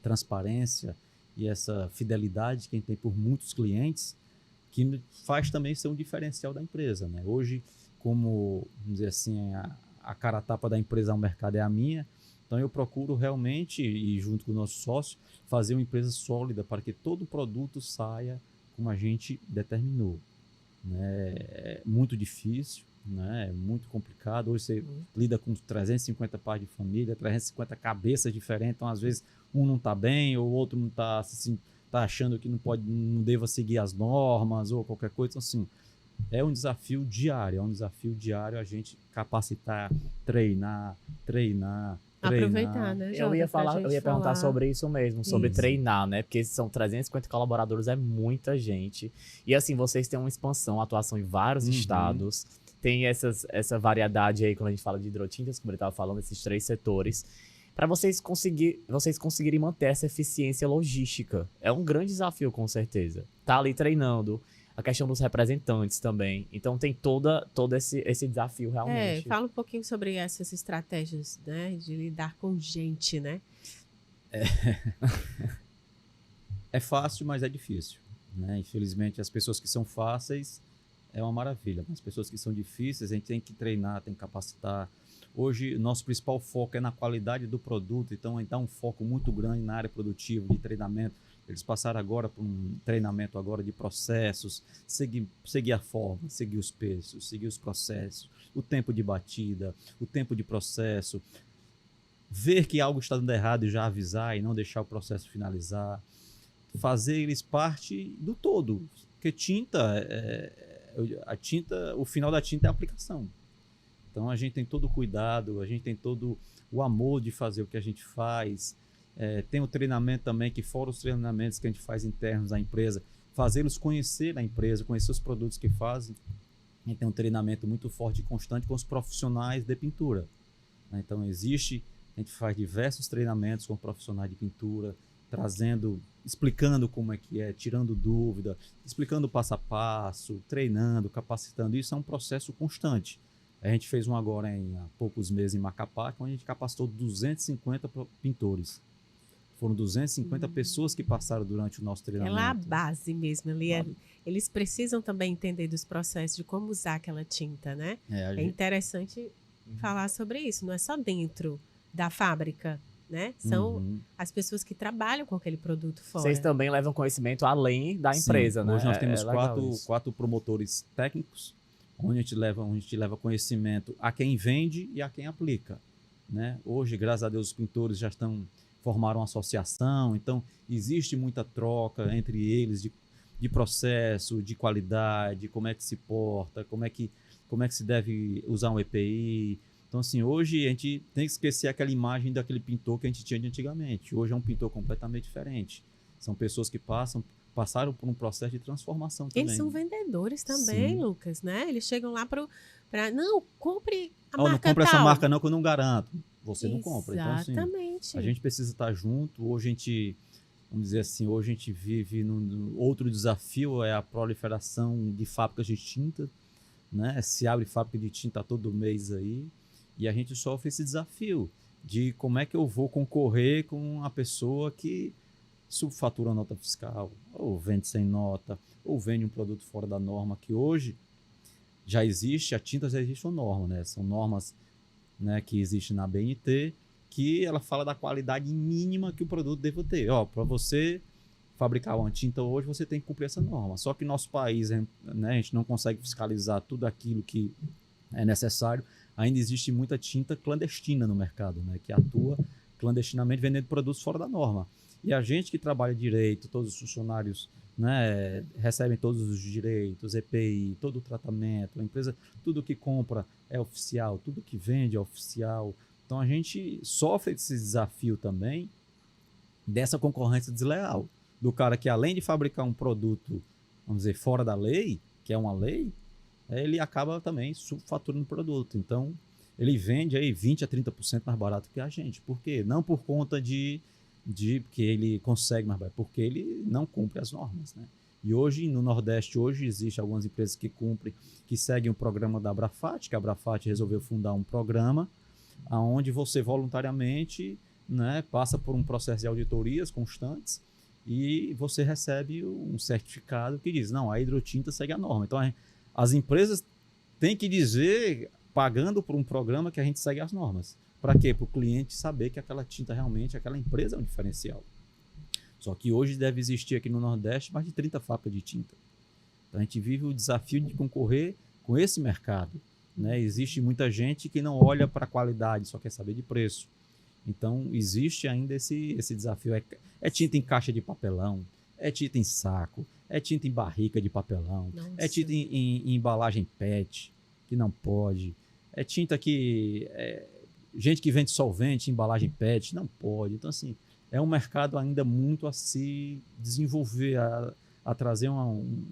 transparência e essa fidelidade que a gente tem por muitos clientes, que faz também ser um diferencial da empresa, né? Hoje, como, vamos dizer assim, a cara a tapa da empresa ao mercado é a minha, então eu procuro realmente, e junto com o nosso sócio, fazer uma empresa sólida para que todo produto saia como a gente determinou, né? É muito difícil, né? É muito complicado. Hoje você lida com 350 pais de família, 350 cabeças diferentes, então às vezes um não está bem, ou o outro não está assim, tá achando que não deva seguir as normas ou qualquer coisa. Então, assim, é um desafio diário, a gente capacitar, treinar. Aproveitar, né, Eu ia Jota, pra gente perguntar falar. sobre isso mesmo, sobre Isso. treinar, né? Porque são 350 colaboradores, é muita gente. E assim, vocês têm uma expansão, atuação em vários estados. Tem essa variedade aí, quando a gente fala de hidrotintas, como ele estava falando, esses 3 setores. Para vocês conseguirem manter essa eficiência logística. É um grande desafio, com certeza. Tá ali treinando. A questão dos representantes também. Então tem todo esse desafio realmente. Fala um pouquinho sobre essas estratégias, né, de lidar com gente, né? É fácil, mas é difícil, né? Infelizmente, as pessoas que são fáceis é uma maravilha, mas as pessoas que são difíceis, a gente tem que treinar, tem que capacitar. Hoje, nosso principal foco é na qualidade do produto, então a gente dá um foco muito grande na área produtiva, de treinamento. Eles passaram agora por um treinamento agora de processos, seguir a forma, seguir os pesos, seguir os processos, o tempo de batida, o tempo de processo, ver que algo está dando errado e já avisar e não deixar o processo finalizar, fazer eles parte do todo, porque o final da tinta é a aplicação. Então a gente tem todo o cuidado, a gente tem todo o amor de fazer o que a gente faz. Tem o treinamento também, que fora os treinamentos que a gente faz internos da empresa, fazê-los conhecer a empresa, conhecer os produtos que fazem. A gente tem um treinamento muito forte e constante com os profissionais de pintura. Então a gente faz diversos treinamentos com profissionais de pintura, explicando como é que é, tirando dúvida, explicando passo a passo, treinando, capacitando. Isso é um processo constante. A gente fez um agora há poucos meses em Macapá, onde a gente capacitou 250 pintores. Foram 250 pessoas que passaram durante o nosso treinamento. Ela é a base mesmo. Eles precisam também entender dos processos de como usar aquela tinta, né? É interessante falar sobre isso. Não é só dentro da fábrica, né? São as pessoas que trabalham com aquele produto fora. Vocês também levam conhecimento além da empresa, né? Hoje nós temos quatro promotores técnicos, onde a gente leva conhecimento a quem vende e a quem aplica, né? Hoje, graças a Deus, os pintores formaram uma associação, então existe muita troca entre eles de processo, de qualidade, como é que se porta, como é que se deve usar um EPI. Então, assim, hoje a gente tem que esquecer aquela imagem daquele pintor que a gente tinha de antigamente. Hoje é um pintor completamente diferente. São pessoas que passaram por um processo de transformação também. Eles são vendedores também, sim, Lucas, né? Eles chegam lá para não, compre a marca não compre tal. Essa marca não, que eu não garanto. Você não compra. Exatamente. Então, assim, a gente precisa estar junto. Hoje a gente, vamos dizer assim, hoje a gente vive outro desafio, é a proliferação de fábricas de tinta, né? Se abre fábrica de tinta todo mês aí, e a gente sofre esse desafio de como é que eu vou concorrer com a pessoa que subfatura a nota fiscal, ou vende sem nota, ou vende um produto fora da norma, que hoje já existe, a tinta já existe uma norma, né? São normas, né, que existe na BNT, que ela fala da qualidade mínima que o produto deve ter. Para você fabricar uma tinta hoje, você tem que cumprir essa norma. Só que no nosso país, né, a gente não consegue fiscalizar tudo aquilo que é necessário. Ainda existe muita tinta clandestina no mercado, né, que atua clandestinamente vendendo produtos fora da norma. E a gente que trabalha direito, todos os funcionários, né, recebem todos os direitos, EPI, todo o tratamento, a empresa, tudo que compra é oficial, tudo que vende é oficial. Então a gente sofre esse desafio também dessa concorrência desleal, do cara que, além de fabricar um produto, vamos dizer, fora da lei, que é uma lei, ele acaba também subfaturando o produto. Então ele vende aí 20% a 30% mais barato que a gente. Por quê? Não por conta de que ele consegue mais barato, porque ele não cumpre as normas, né? E hoje, no Nordeste, existem algumas empresas que cumprem, que seguem o programa da Abrafat, que a Abrafat resolveu fundar um programa onde você voluntariamente, né, passa por um processo de auditorias constantes e você recebe um certificado que diz, não, a hidrotinta segue a norma. Então, as empresas têm que dizer, pagando por um programa, que a gente segue as normas. Para quê? Para o cliente saber que aquela tinta realmente, aquela empresa é um diferencial. Só que hoje deve existir aqui no Nordeste mais de 30 fábricas de tinta. Então a gente vive o desafio de concorrer com esse mercado, né? Existe muita gente que não olha para a qualidade, só quer saber de preço. Então existe ainda esse desafio. É tinta em caixa de papelão, é tinta em saco, é tinta em barrica de papelão, nossa, é tinta em embalagem PET, que não pode, é tinta que... gente que vende solvente, embalagem PET, não pode. Então, assim, é um mercado ainda muito a se desenvolver, a trazer um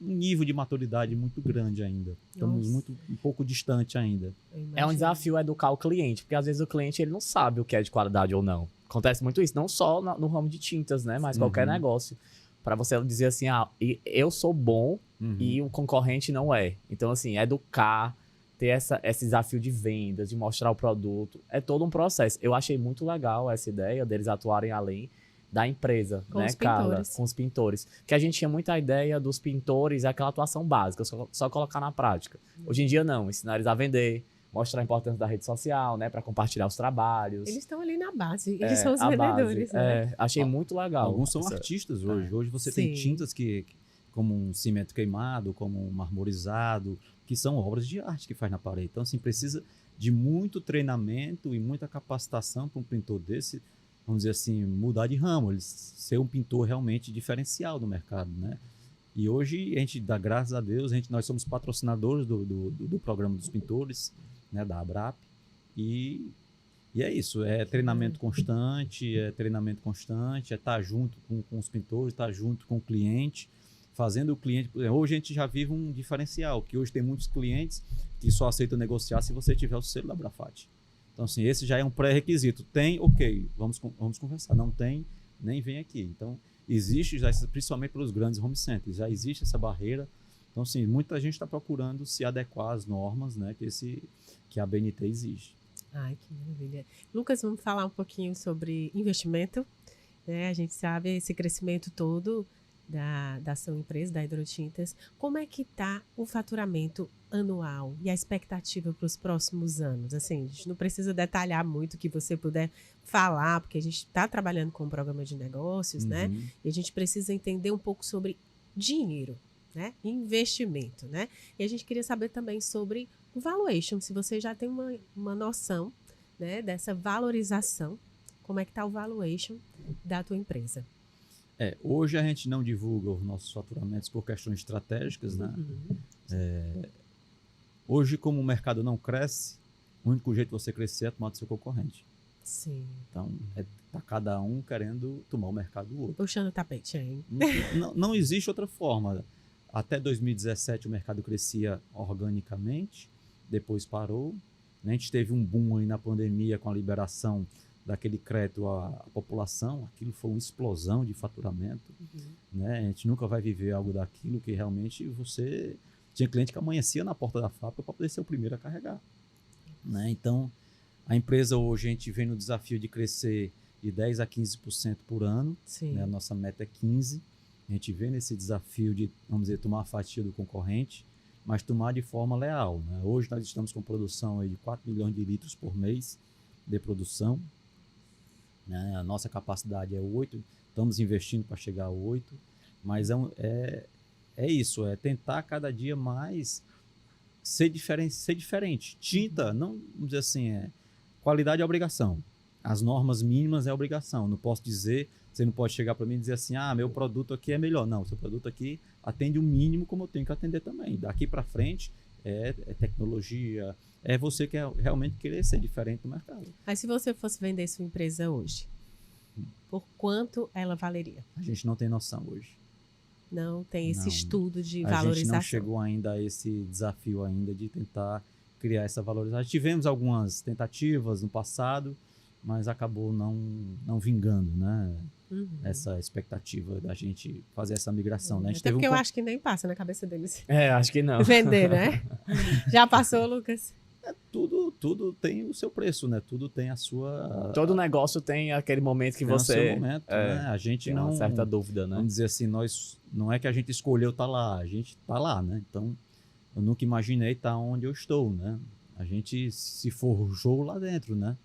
nível de maturidade muito grande ainda. Estamos um pouco distante ainda. É um desafio educar o cliente, porque às vezes o cliente ele não sabe o que é de qualidade ou não. Acontece muito isso, não só no ramo de tintas, né, mas qualquer negócio. Para você dizer assim, eu sou bom e o concorrente não é. Então, assim, educar, ter esse desafio de vendas, de mostrar o produto, é todo um processo. Eu achei muito legal essa ideia deles atuarem além da empresa, com, né, Carla? Com os pintores. Que a gente tinha muita ideia dos pintores, aquela atuação básica, só colocar na prática. Hoje em dia não, ensinar eles a vender, mostrar a importância da rede social, né, para compartilhar os trabalhos. Eles estão ali na base, eles são os a vendedores, base. né? Achei muito legal. Alguns são artistas hoje. Hoje você tem tintas como um cimento queimado, como um marmorizado, que são obras de arte que faz na parede. Então, assim, precisa de muito treinamento e muita capacitação para um pintor desse, vamos dizer assim, mudar de ramo, ele ser um pintor realmente diferencial do mercado, né? E hoje a gente dá graças a Deus, nós somos patrocinadores do programa dos pintores, né, da ABRAP, e é isso, é treinamento constante, é estar junto com os pintores, estar junto com o cliente, fazendo o cliente... Hoje a gente já vive um diferencial, que hoje tem muitos clientes que só aceitam negociar se você tiver o selo da Abrafat. Então, assim, esse já é um pré-requisito. Tem, ok, vamos conversar. Não tem, nem vem aqui. Então, existe, já, principalmente pelos grandes home centers, já existe essa barreira. Então, assim, muita gente está procurando se adequar às normas, né, que a BNT exige. Ai, que maravilha. Lucas, vamos falar um pouquinho sobre investimento, né? A gente sabe esse crescimento todo da sua empresa, da Hidrotintas. Como é que está o faturamento anual e a expectativa para os próximos anos? Assim, a gente não precisa detalhar muito o que você puder falar, porque a gente está trabalhando com um programa de negócios, né? E a gente precisa entender um pouco sobre dinheiro, né? Investimento, né? E a gente queria saber também sobre o valuation, se você já tem uma noção, né, dessa valorização, como é que está o valuation da tua empresa? Hoje a gente não divulga os nossos faturamentos por questões estratégicas, né? Hoje, como o mercado não cresce, o único jeito de você crescer é tomar do seu concorrente. Sim. Então, tá cada um querendo tomar o mercado do outro. Puxando o tapete, hein? Não existe outra forma. Até 2017 o mercado crescia organicamente, depois parou. A gente teve um boom aí na pandemia com a liberação daquele crédito à população, aquilo foi uma explosão de faturamento, né? A gente nunca vai viver algo daquilo que realmente você... Tinha cliente que amanhecia na porta da fábrica para poder ser o primeiro a carregar, né? Então, a empresa hoje, a gente vem no desafio de crescer de 10% a 15% por ano, né? A nossa meta é 15%, a gente vem nesse desafio de, vamos dizer, tomar a fatia do concorrente, mas tomar de forma leal, né? Hoje nós estamos com produção aí de 4 milhões de litros por mês de produção, né? A nossa capacidade é 8, estamos investindo para chegar a 8, mas é isso, é tentar cada dia mais ser diferente. Tinta, não, vamos dizer assim, qualidade é obrigação, as normas mínimas é obrigação, não posso dizer, você não pode chegar para mim e dizer assim, meu produto aqui é melhor, não, seu produto aqui atende o mínimo como eu tenho que atender também, daqui para frente é tecnologia, é você que realmente querer ser diferente do mercado. Mas se você fosse vender sua empresa hoje, por quanto ela valeria? A gente não tem noção hoje. Não tem esse estudo de valorização. A gente não chegou ainda a esse desafio ainda de tentar criar essa valorização. Tivemos algumas tentativas no passado, mas acabou não vingando, né? Essa expectativa da gente fazer essa migração, né? Até porque eu acho que nem passa na cabeça deles. Acho que não. Vender, né? Já passou, Lucas? Tudo tem o seu preço, né? Tudo tem a sua... Todo negócio tem aquele momento que você... Tem o seu momento, né? A gente tem uma certa dúvida, né? Vamos dizer assim, não é que a gente escolheu estar lá, a gente está lá, né? Então, eu nunca imaginei estar onde eu estou, né? A gente se forjou lá dentro, né?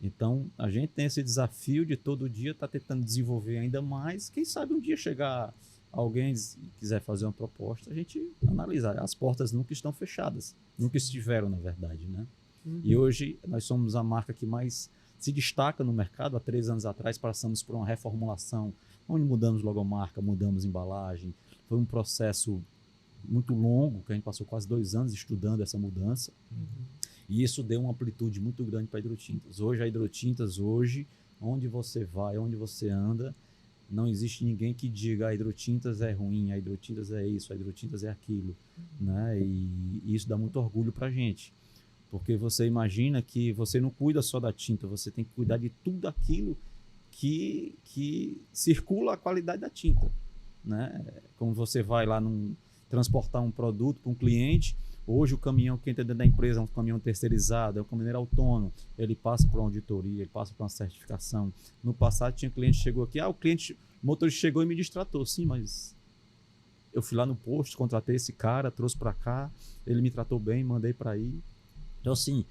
Então, a gente tem esse desafio de todo dia estar tentando desenvolver ainda mais. Quem sabe um dia chegar alguém quiser fazer uma proposta, a gente analisa. As portas nunca estão fechadas. Nunca estiveram, na verdade, né? E hoje nós somos a marca que mais se destaca no mercado. Há 3 anos atrás passamos por uma reformulação, onde mudamos logomarca, mudamos embalagem. Foi um processo muito longo, que a gente passou quase 2 anos estudando essa mudança. E isso deu uma amplitude muito grande para a Hidrotintas. Hoje, a Hidrotintas, onde você vai, onde você anda, não existe ninguém que diga a Hidrotintas é ruim, a Hidrotintas é isso, a Hidrotintas é aquilo, né? E isso dá muito orgulho para a gente, porque você imagina que você não cuida só da tinta, você tem que cuidar de tudo aquilo que circula a qualidade da tinta, né? Como você vai lá transportar um produto para um cliente, hoje o caminhão que entra dentro da empresa é um caminhão terceirizado, é um caminhoneiro autônomo, ele passa por uma auditoria, ele passa por uma certificação. No passado tinha cliente que chegou aqui, o motorista chegou e me distratou. Sim, mas eu fui lá no posto, contratei esse cara, trouxe para cá, ele me tratou bem, mandei para aí. Então, assim,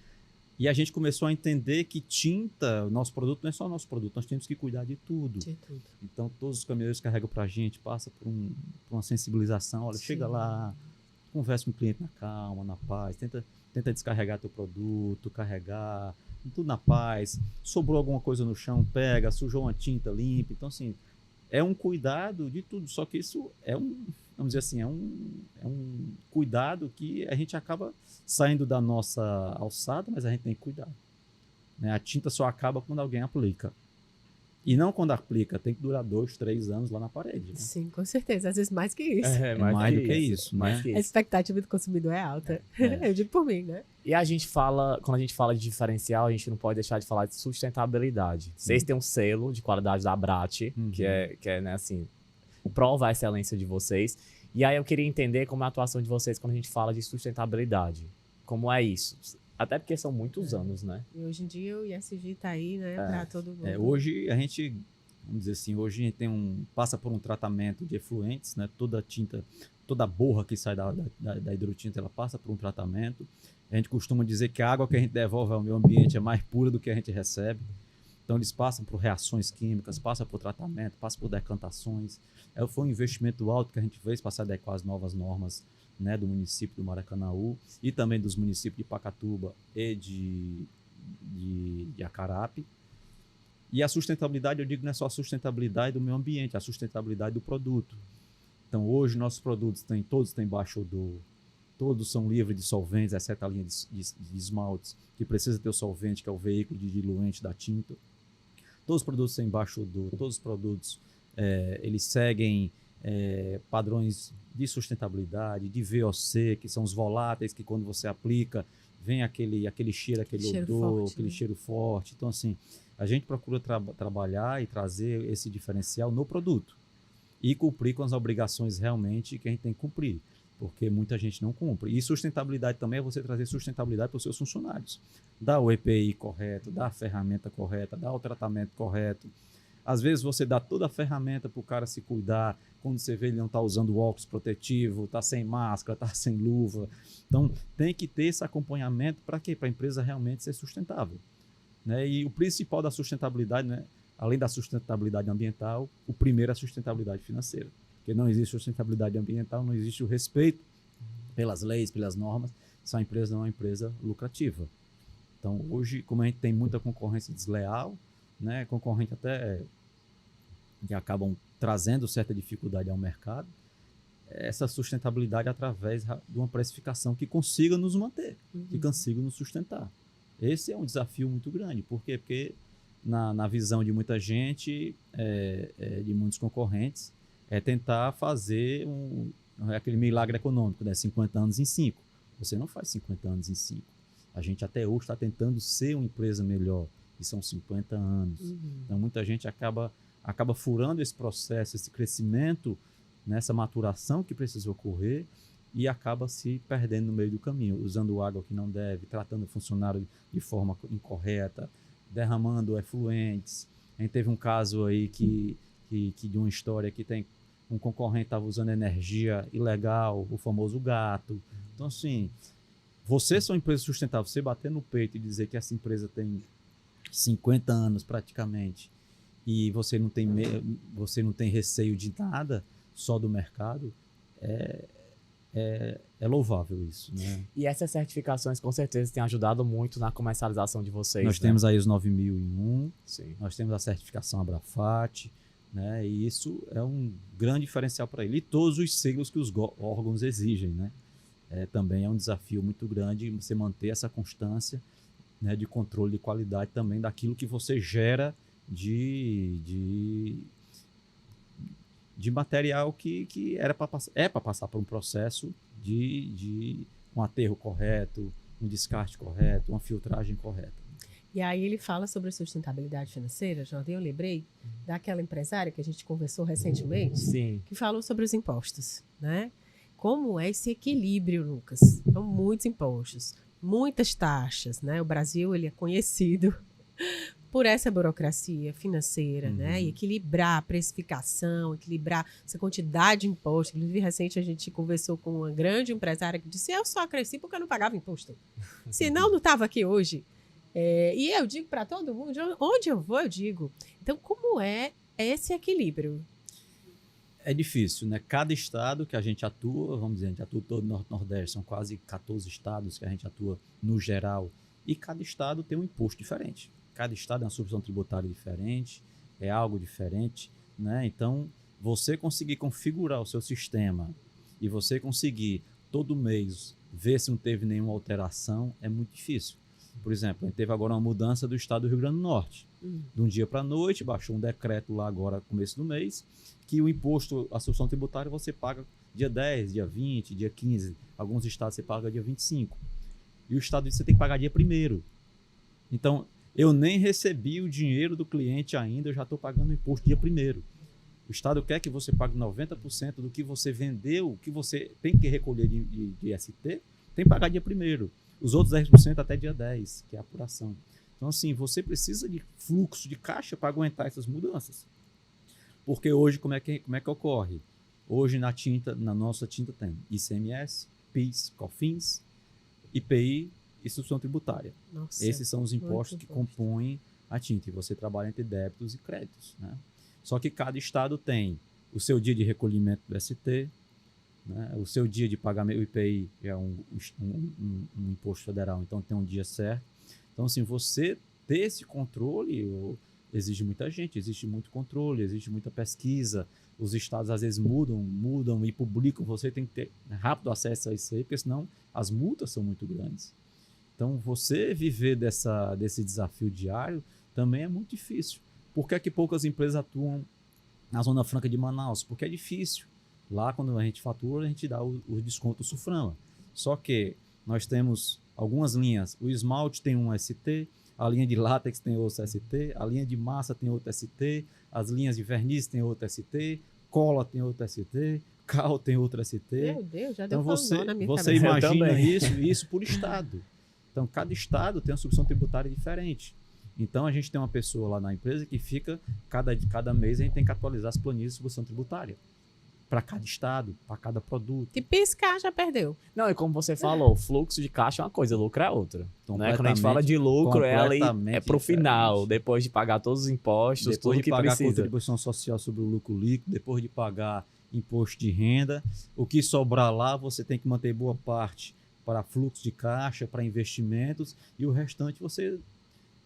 e a gente começou a entender que tinta, o nosso produto não é só o nosso produto, nós temos que cuidar de tudo. De tudo. Então, todos os caminhoneiros carregam para a gente, passa por uma sensibilização. Olha, Sim. chega lá, conversa com o cliente na calma, na paz, tenta descarregar teu produto, carregar, tudo na paz. Sobrou alguma coisa no chão, pega, sujou uma tinta, limpa. Então, assim, é um cuidado de tudo, só que isso vamos dizer assim, é um cuidado que a gente acaba saindo da nossa alçada, mas a gente tem que cuidar. Né? A tinta só acaba quando alguém aplica. E não quando aplica, tem que durar 2, 3 anos lá na parede. Né? Sim, com certeza. Às vezes mais que isso. É mais do que isso, né? mais que A isso. expectativa do consumidor é alta. Eu digo por mim, né? E a gente fala, quando a gente fala de diferencial, a gente não pode deixar de falar de sustentabilidade. Vocês têm um selo de qualidade da Abrat, que é né, assim, prova a excelência de vocês. E aí eu queria entender como é a atuação de vocês quando a gente fala de sustentabilidade. Como é isso? Até porque são muitos anos, né? E hoje em dia o ISG tá aí, né, para todo mundo. Hoje a gente, vamos dizer assim, hoje a gente passa por um tratamento de efluentes, né? Toda tinta, toda borra que sai da hidrotinta, ela passa por um tratamento. A gente costuma dizer que a água que a gente devolve ao meio ambiente é mais pura do que a gente recebe. Então eles passam por reações químicas, passam por tratamento, passam por decantações. Foi um investimento alto que a gente fez para se adequar às novas normas, né, do município do Maracanaú e também dos municípios de Pacatuba e de Acarape. E a sustentabilidade, eu digo, não é só a sustentabilidade do meio ambiente, é a sustentabilidade do produto. Então, hoje, nossos produtos todos têm baixo odor, todos são livres de solventes, exceto a linha de esmaltes, que precisa ter o solvente, que é o veículo de diluente da tinta. Todos os produtos têm baixo odor, todos os produtos eles seguem padrões de sustentabilidade, de VOC, que são os voláteis, que quando você aplica, vem aquele cheiro, aquele odor, forte, aquele né? cheiro forte. Então, assim, a gente procura trabalhar e trazer esse diferencial no produto e cumprir com as obrigações realmente que a gente tem que cumprir, porque muita gente não cumpre. E sustentabilidade também é você trazer sustentabilidade para os seus funcionários. Dar o EPI correto, dar a ferramenta correta, dar o tratamento correto. Às vezes você dá toda a ferramenta para o cara se cuidar, quando você vê ele não está usando óculos protetivo, está sem máscara, está sem luva. Então, tem que ter esse acompanhamento para quê? Para a empresa realmente ser sustentável. Né? E o principal da sustentabilidade, né? Além da sustentabilidade ambiental, o primeiro é a sustentabilidade financeira. Porque não existe sustentabilidade ambiental, não existe o respeito pelas leis, pelas normas, se a empresa não é uma empresa lucrativa. Então, hoje, como a gente tem muita concorrência desleal, né, concorrente até que acabam trazendo certa dificuldade ao mercado, essa sustentabilidade através de uma precificação que consiga nos manter, que consiga nos sustentar. Esse é um desafio muito grande. Por quê? Porque na visão de muita gente, de muitos concorrentes, é tentar fazer aquele milagre econômico, né? 50 anos em 5. Você não faz 50 anos em 5. A gente até hoje está tentando ser uma empresa melhor, e são 50 anos. Então, muita gente acaba furando esse processo, esse crescimento, nessa maturação que precisa ocorrer, e acaba se perdendo no meio do caminho, usando água que não deve, tratando o funcionário de forma incorreta, derramando efluentes. A gente teve um caso aí que de uma história que tem um concorrente estava usando energia ilegal, o famoso gato. Então, assim, você ser uma empresa sustentável, você bater no peito e dizer que essa empresa tem 50 anos praticamente e você não tem receio de nada, só do mercado, é louvável isso, né? E essas certificações com certeza têm ajudado muito na comercialização de vocês. Nós né? temos aí os 9001, Sim. nós temos a certificação Abrafat, né? E isso é um grande diferencial para ele. E todos os selos que os órgãos exigem, né? Também é um desafio muito grande você manter essa constância, né, de controle de qualidade também daquilo que você gera de material que é para passar por um processo de um aterro correto, um descarte correto, uma filtragem correta. E aí ele fala sobre sustentabilidade financeira, Jordan, eu lembrei daquela empresária que a gente conversou recentemente, Sim. que falou sobre os impostos, né? Como é esse equilíbrio, Lucas? São muitos impostos, muitas taxas, né? O Brasil, ele é conhecido por essa burocracia financeira, né? E equilibrar a precificação, equilibrar essa quantidade de imposto. Inclusive, recente a gente conversou com uma grande empresária que disse: eu só cresci porque eu não pagava imposto. Senão, não estava aqui hoje. E eu digo para todo mundo, onde eu vou, eu digo. Então, como é esse equilíbrio? É difícil, né? Cada estado que a gente atua, vamos dizer, a gente atua todo no Nordeste, são quase 14 estados que a gente atua no geral, e cada estado tem um imposto diferente. Cada estado é uma subvenção tributária diferente, é algo diferente, né? Então, você conseguir configurar o seu sistema e você conseguir todo mês ver se não teve nenhuma alteração é muito difícil. Por exemplo, a gente teve agora uma mudança do estado do Rio Grande do Norte. De um dia para a noite, baixou um decreto lá agora, começo do mês, que o imposto, a subvenção tributária, você paga dia 10, dia 20, dia 15. Alguns estados você paga dia 25. E o estado você tem que pagar dia 1º. Então, eu nem recebi o dinheiro do cliente ainda, eu já estou pagando o imposto dia 1º. O estado quer que você pague 90% do que você vendeu, o que você tem que recolher de ST, tem que pagar dia 1º. Os outros 10% até dia 10, que é a apuração. Então, assim, você precisa de fluxo de caixa para aguentar essas mudanças. Porque hoje, como é que ocorre? Hoje, na nossa tinta tem ICMS, PIS, COFINS, IPI e subvenção tributária. Nossa, esses são os impostos que compõem a tinta. E você trabalha entre débitos e créditos, né? Só que cada estado tem o seu dia de recolhimento do ST, né? O seu dia de pagamento, o IPI é um imposto federal, então tem um dia certo. Então, assim, você ter esse controle exige muita gente, existe muito controle, existe muita pesquisa. Os estados, às vezes, mudam e publicam. Você tem que ter rápido acesso a isso aí, porque senão as multas são muito grandes. Então, você viver desse desafio diário também é muito difícil. Por que é que poucas empresas atuam na Zona Franca de Manaus? Porque é difícil. Lá, quando a gente fatura, a gente dá o desconto SUFRAMA. Só que nós temos algumas linhas. O esmalte tem um ST, a linha de látex tem outro ST, a linha de massa tem outro ST, as linhas de verniz tem outro ST, cola tem outro ST, cal tem outro ST. Meu Deus, já deu então você, na minha você cabeça. imagina isso por estado. Então, cada estado tem uma subvenção tributária diferente. Então, a gente tem uma pessoa lá na empresa que fica, cada mês a gente tem que atualizar as planilhas de subvenção tributária. Para cada estado, para cada produto. Se piscar, já perdeu. Não, e como você falou, fluxo de caixa é uma coisa, lucro é outra. Né? Quando a gente fala de lucro, é para o final, depois de pagar todos os impostos, depois tudo que pagar precisa. Contribuição social sobre o lucro líquido, depois de pagar imposto de renda, o que sobrar lá, você tem que manter boa parte para fluxo de caixa, para investimentos, e o restante você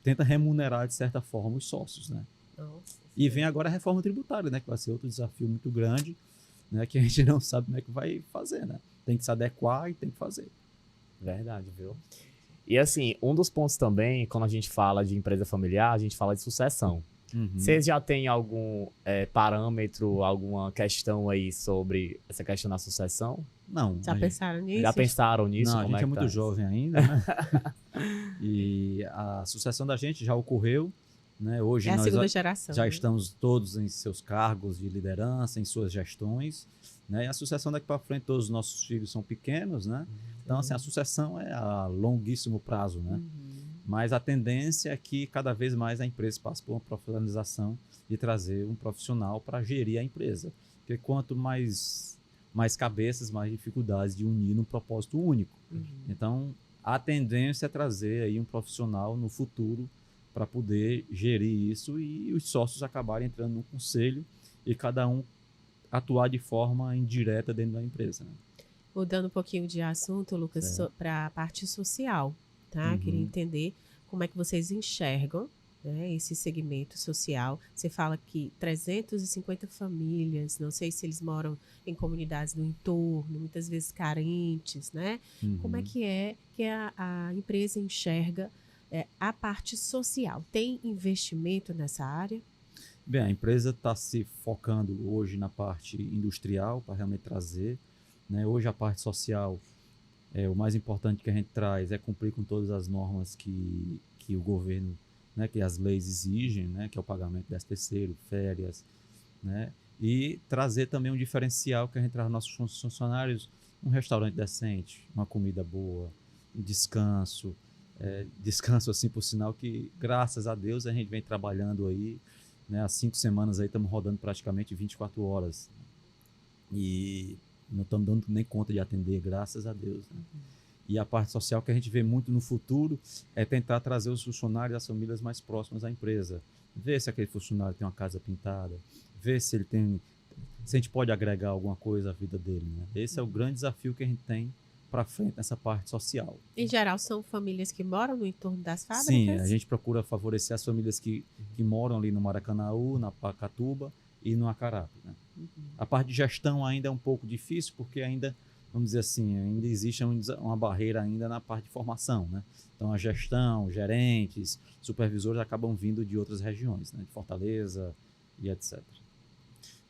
tenta remunerar, de certa forma, os sócios. Né? Nossa, e vem agora a reforma tributária, né? Que vai ser outro desafio muito grande, né, que a gente não sabe como é que vai fazer, né? Tem que se adequar e tem que fazer. Verdade, viu? E assim, um dos pontos também, quando a gente fala de empresa familiar, a gente fala de sucessão. Vocês já têm algum parâmetro, alguma questão aí sobre essa questão da sucessão? Não. Já pensaram nisso? Já pensaram nisso? Não, a como gente é que muito jovem ainda, né? E a sucessão da gente já ocorreu, né? Hoje É a nós segunda geração. já né? estamos todos em seus cargos de liderança, em suas gestões, né? E a sucessão daqui para frente, todos os nossos filhos são pequenos, né? Então, assim, a sucessão é a longuíssimo prazo, né? Mas a tendência é que cada vez mais a empresa passe por uma profissionalização e trazer um profissional para gerir a empresa. Porque quanto mais cabeças, mais dificuldades de unir num propósito único. Então, a tendência é trazer aí um profissional no futuro para poder gerir isso e os sócios acabarem entrando no conselho e cada um atuar de forma indireta dentro da empresa. Né? Mudando um pouquinho de assunto, Lucas, para a parte social, tá? Queria entender como é que vocês enxergam, né, esse segmento social. Você fala que 350 famílias, não sei se eles moram em comunidades do entorno, muitas vezes carentes, né? Como é que a empresa enxerga a parte social? Tem investimento nessa área? Bem, a empresa está se focando hoje na parte industrial para realmente trazer, né? Hoje a parte social, o mais importante que a gente traz é cumprir com todas as normas que o governo, né, que as leis exigem, né, que é o pagamento de 13º, férias, né, e trazer também um diferencial que a gente traz aos nossos funcionários, um restaurante decente, uma comida boa, um descanso, descanso assim, por sinal que, graças a Deus, a gente vem trabalhando aí, né? Há 5 semanas aí estamos rodando praticamente 24 horas. E não estamos dando nem conta de atender, graças a Deus, né? E a parte social que a gente vê muito no futuro é tentar trazer os funcionários e as famílias mais próximas à empresa. Ver se aquele funcionário tem uma casa pintada, ver se ele tem, se a gente pode agregar alguma coisa à vida dele, né? Esse é o grande desafio que a gente tem para frente nessa parte social. Em geral, são famílias que moram no entorno das fábricas? Sim, a gente procura favorecer as famílias que moram ali no Maracanaú, na Pacatuba e no Acarape, né? A parte de gestão ainda é um pouco difícil, porque ainda, vamos dizer assim, ainda existe uma barreira ainda na parte de formação, né? Então a gestão, gerentes, supervisores acabam vindo de outras regiões, né? De Fortaleza e etc.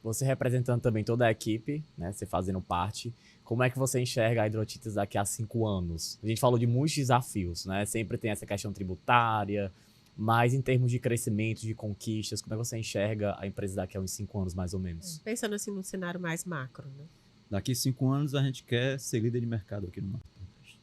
Você representando também toda a equipe, né? Você fazendo parte, como é que você enxerga a Hidrotintas daqui a 5 anos? A gente falou de muitos desafios, né? Sempre tem essa questão tributária, mas em termos de crescimento, de conquistas, como é que você enxerga a empresa daqui a uns 5 anos, mais ou menos? Pensando assim num cenário mais macro, né? Daqui a 5 anos a gente quer ser líder de mercado aqui no Nordeste.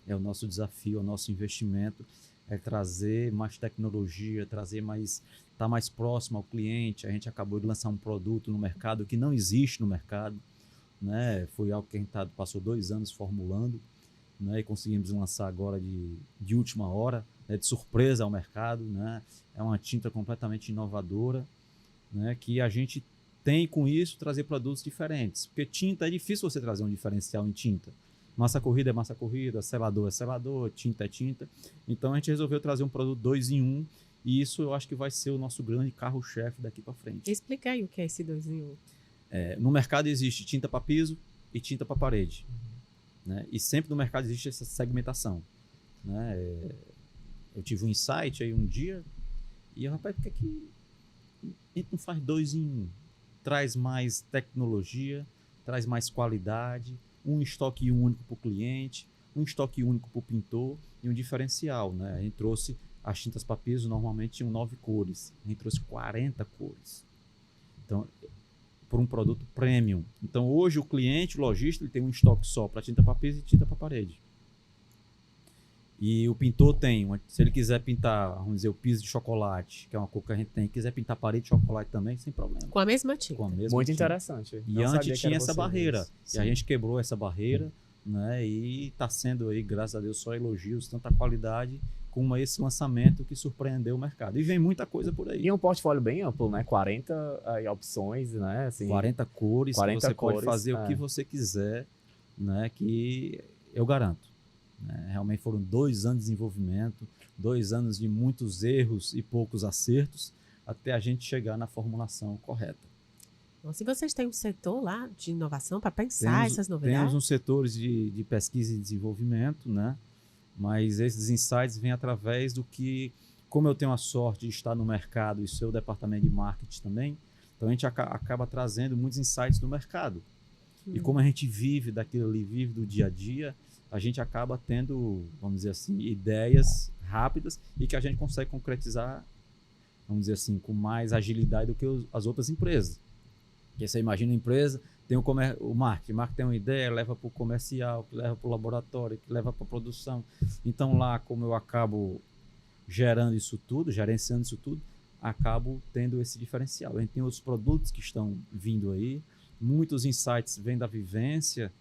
É o nosso desafio, é o nosso investimento, é trazer mais tecnologia, trazer mais, estar mais próximo ao cliente. A gente acabou de lançar um produto no mercado que não existe no mercado, né? Foi algo que a gente passou 2 anos formulando, né? E conseguimos lançar agora de última hora, né? De surpresa ao mercado, né? É uma tinta completamente inovadora, né? Que a gente tem com isso trazer produtos diferentes, porque tinta é difícil você trazer um diferencial em tinta. Massa corrida é massa corrida, selador é selador, tinta é tinta. Então a gente resolveu trazer um produto 2 em 1, e isso eu acho que vai ser o nosso grande carro-chefe daqui para frente. Explica aí o que é esse 2 em 1. No mercado existe tinta para piso e tinta para parede, né? E sempre no mercado existe essa segmentação, né? Eu tive um insight aí um dia e, rapaz, por que a gente não faz 2 em 1? Traz mais tecnologia, traz mais qualidade, um estoque único para o cliente, um estoque único para o pintor e um diferencial, né? A gente trouxe as tintas para piso, normalmente tinham 9 cores, a gente trouxe 40 cores. Então, por um produto premium. Então, hoje o cliente, o lojista, ele tem um estoque só para tinta para piso e tinta para parede. E o pintor tem, se ele quiser pintar, vamos dizer, o piso de chocolate, que é uma cor que a gente tem, quiser pintar a parede de chocolate também, sem problema. Com a mesma tinta. Com a mesma Muito tinta. interessante. E Não sabia antes que tinha era essa vocês. barreira. Sim. E a gente quebrou essa barreira, né? E está sendo aí, graças a Deus, só elogios, tanta qualidade, como esse lançamento que surpreendeu o mercado. E vem muita coisa por aí. E um portfólio bem amplo, né? 40 aí, opções, né? Assim, 40 cores, 40 que você cores, pode fazer o que você quiser, né? Que eu garanto. Né? Realmente foram 2 anos de desenvolvimento, 2 anos de muitos erros e poucos acertos, até a gente chegar na formulação correta. Então, se vocês têm um setor lá de inovação para pensar essas novidades? Temos uns setores de pesquisa e desenvolvimento, né? Mas esses insights vêm através do que, como eu tenho a sorte de estar no mercado e ser o departamento de marketing também, então a gente acaba trazendo muitos insights do mercado. E como a gente vive daquilo ali, vive do dia a dia, a gente acaba tendo, vamos dizer assim, ideias rápidas e que a gente consegue concretizar, vamos dizer assim, com mais agilidade do que as outras empresas. Porque você imagina a empresa, tem o marketing tem uma ideia, leva para o comercial, que leva para o laboratório, que leva para a produção. Então lá, como eu acabo gerando isso tudo, gerenciando isso tudo, acabo tendo esse diferencial. A gente tem outros produtos que estão vindo aí, muitos insights vêm da vivência.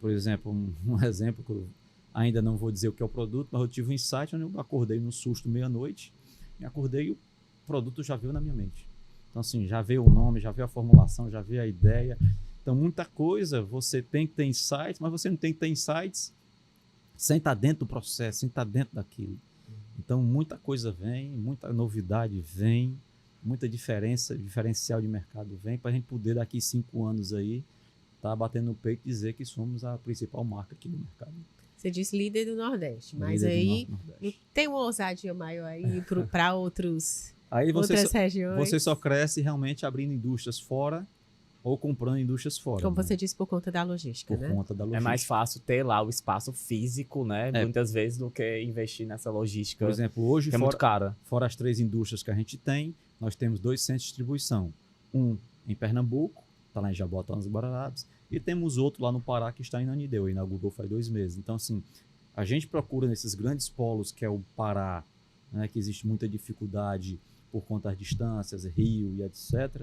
Por exemplo, um exemplo que eu ainda não vou dizer o que é o produto, mas eu tive um insight onde eu acordei no susto meia-noite, me acordei e o produto já veio na minha mente. Então assim, já veio o nome, já veio a formulação, já veio a ideia. Então muita coisa você tem que ter insights, mas você não tem que ter insights sem estar dentro do processo, sem estar dentro daquilo. Então muita coisa vem, muita novidade vem, muita diferencial de mercado vem, para a gente poder daqui 5 anos aí tá batendo no peito e dizer que somos a principal marca aqui no mercado. Você diz líder do Nordeste, mas Líder do aí Nordeste. tem uma ousadia maior aí para outras Aí regiões. você só cresce realmente abrindo indústrias fora ou comprando indústrias fora. Como né? você disse, por conta da logística, Por né? conta da logística. É mais fácil ter lá o espaço físico, né? Muitas vezes, do que investir nessa logística. Por exemplo, hoje, que é muito cara. fora as 3 indústrias que a gente tem, nós temos 2 centros de distribuição. Um em Pernambuco, está lá em Jabotão dos Guararapes, e temos outro lá no Pará que está em Nanideu, inaugurou faz 2 meses. Então, assim, A gente procura nesses grandes polos, que é o Pará, né, que existe muita dificuldade por conta das distâncias, Rio e etc.,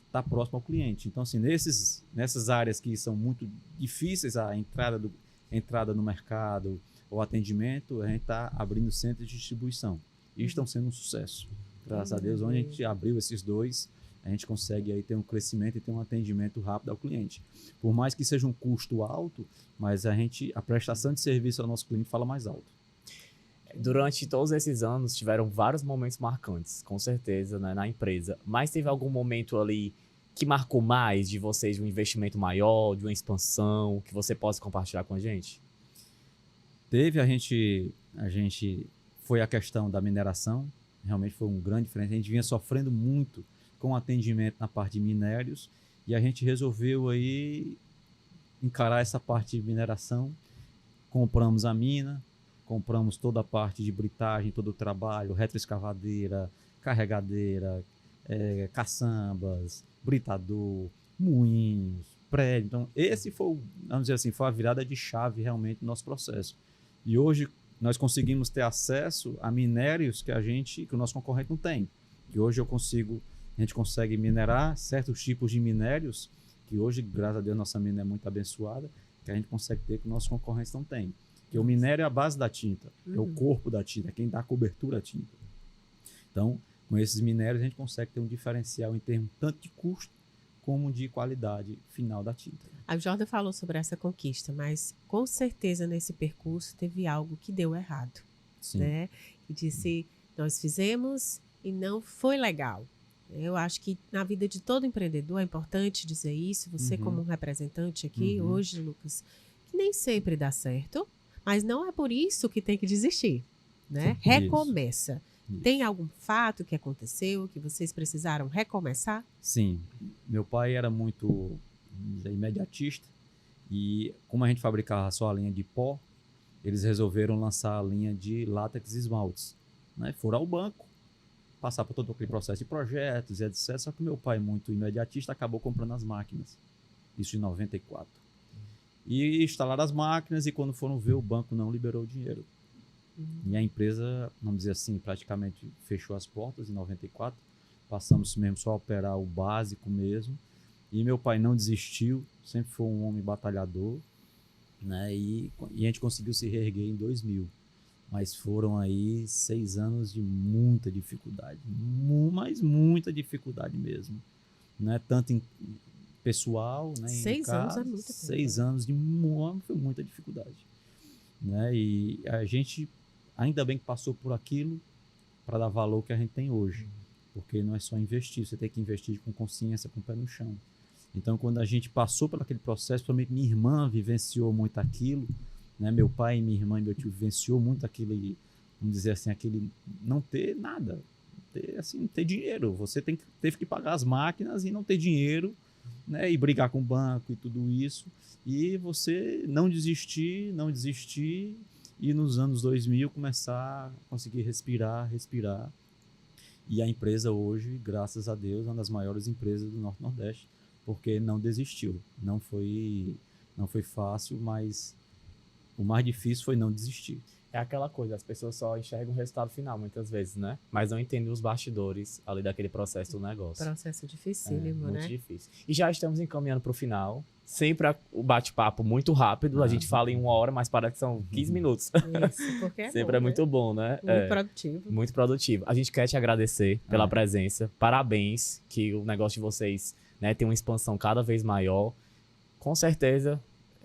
está próximo ao cliente. Então, assim, nessas áreas que são muito difíceis, a entrada no mercado, o atendimento, a gente está abrindo centros de distribuição. E estão sendo um sucesso. Graças a Deus, onde a gente abriu esses dois, a gente consegue aí ter um crescimento e ter um atendimento rápido ao cliente. Por mais que seja um custo alto, mas a prestação de serviço ao nosso cliente fala mais alto. Durante todos esses anos, tiveram vários momentos marcantes, com certeza, né, na empresa. Mas teve algum momento ali que marcou mais de vocês, de um investimento maior, de uma expansão, que você possa compartilhar com a gente? Teve, a gente foi a questão da mineração, realmente foi um grande diferente. A gente vinha sofrendo muito com o atendimento na parte de minérios e a gente resolveu aí encarar essa parte de mineração. Compramos a mina, compramos toda a parte de britagem, todo o trabalho, retroescavadeira, carregadeira, caçambas, britador, moinhos, prédio. Então, esse foi, vamos dizer assim, foi a virada de chave realmente do nosso processo. E hoje nós conseguimos ter acesso a minérios que o nosso concorrente não tem. E hoje a gente consegue minerar certos tipos de minérios que hoje, graças a Deus, nossa mina é muito abençoada, que a gente consegue ter que nossos concorrentes não têm. Porque o minério é a base da tinta, é o corpo da tinta, é quem dá a cobertura à tinta. Então, com esses minérios, a gente consegue ter um diferencial em termos tanto de custo como de qualidade final da tinta. A Jordan falou sobre essa conquista, mas com certeza nesse percurso teve algo que deu errado. Sim. Né? E disse, nós fizemos e não foi legal. Eu acho que na vida de todo empreendedor é importante dizer isso. Você como um representante aqui hoje, Lucas, que nem sempre dá certo, mas não é por isso que tem que desistir. Né? Recomeça. Isso. Tem algum fato que aconteceu que vocês precisaram recomeçar? Sim. Meu pai era muito, vamos dizer, imediatista e como a gente fabricava só a linha de pó, eles resolveram lançar a linha de látex e esmaltes. Né? Foram ao banco, passar por todo aquele processo de projetos e etc. Só que meu pai, muito imediatista, acabou comprando as máquinas. Isso em 94. E instalaram as máquinas e quando foram ver, o banco não liberou o dinheiro. E a empresa, vamos dizer assim, praticamente fechou as portas em 94. Passamos mesmo só a operar o básico mesmo. E meu pai não desistiu, sempre foi um homem batalhador, né? E a gente conseguiu se reerguer em 2000. Mas foram aí 6 anos de muita dificuldade, mas muita dificuldade mesmo. Né? Tanto em pessoal, né? 6 anos é muita coisa. 6 anos de foi muita dificuldade. Né? E a gente, ainda bem que passou por aquilo para dar valor que a gente tem hoje. Porque não é só investir, você tem que investir com consciência, com o pé no chão. Então, quando a gente passou por aquele processo, principalmente minha irmã vivenciou muito aquilo, né? Meu pai, minha irmã e meu tio vivenciou muito aquele, vamos dizer assim, aquele não ter nada, não ter dinheiro. Você teve que pagar as máquinas e não ter dinheiro, né? E brigar com o banco e tudo isso. E você não desistir, e nos anos 2000 começar a conseguir respirar. E a empresa hoje, graças a Deus, é uma das maiores empresas do Norte e Nordeste, porque não desistiu. Não foi fácil, mas o mais difícil foi não desistir. É aquela coisa, as pessoas só enxergam o resultado final muitas vezes, né? Mas não entendem os bastidores ali daquele processo do negócio. Processo dificílimo, né? Muito difícil. E já estamos encaminhando para o final. Sempre o bate-papo muito rápido. A gente fala em 1 hora, mas parece que são 15 minutos. Isso, porque é sempre bom, é muito bom, né? Muito produtivo. Muito produtivo. A gente quer te agradecer pela presença. Parabéns, que o negócio de vocês, né, tem uma expansão cada vez maior. Com certeza,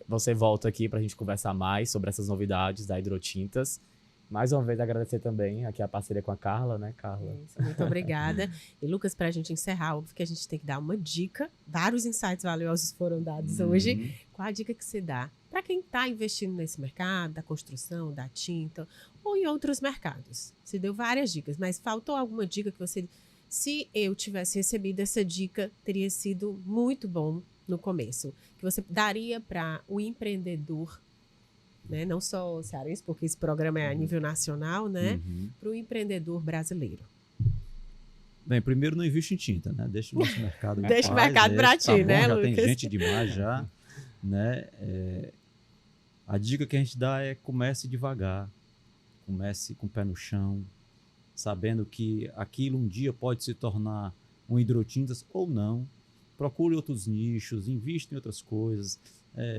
você volta aqui para a gente conversar mais sobre essas novidades da Hidrotintas. Mais uma vez, agradecer também aqui a parceria com a Carla, né, Carla? Isso, muito obrigada. E, Lucas, para a gente encerrar, óbvio que a gente tem que dar uma dica. Vários insights valiosos foram dados hoje. Qual a dica que você dá para quem está investindo nesse mercado, da construção, da tinta, ou em outros mercados? Você deu várias dicas, mas faltou alguma dica que você... Se eu tivesse recebido essa dica, teria sido muito bom no começo. Que você daria para o empreendedor, né, não só cearense, porque esse programa é a nível nacional, né, para o empreendedor brasileiro. Bem, primeiro não investe em tinta, né? Deixa o nosso mercado em Deixa paz, o mercado para ti, tá bom, né, já Lucas? tem gente demais já, né? A dica que a gente dá é comece devagar, comece com o pé no chão, sabendo que aquilo um dia pode se tornar um hidrotintas ou não. Procure outros nichos, invista em outras coisas.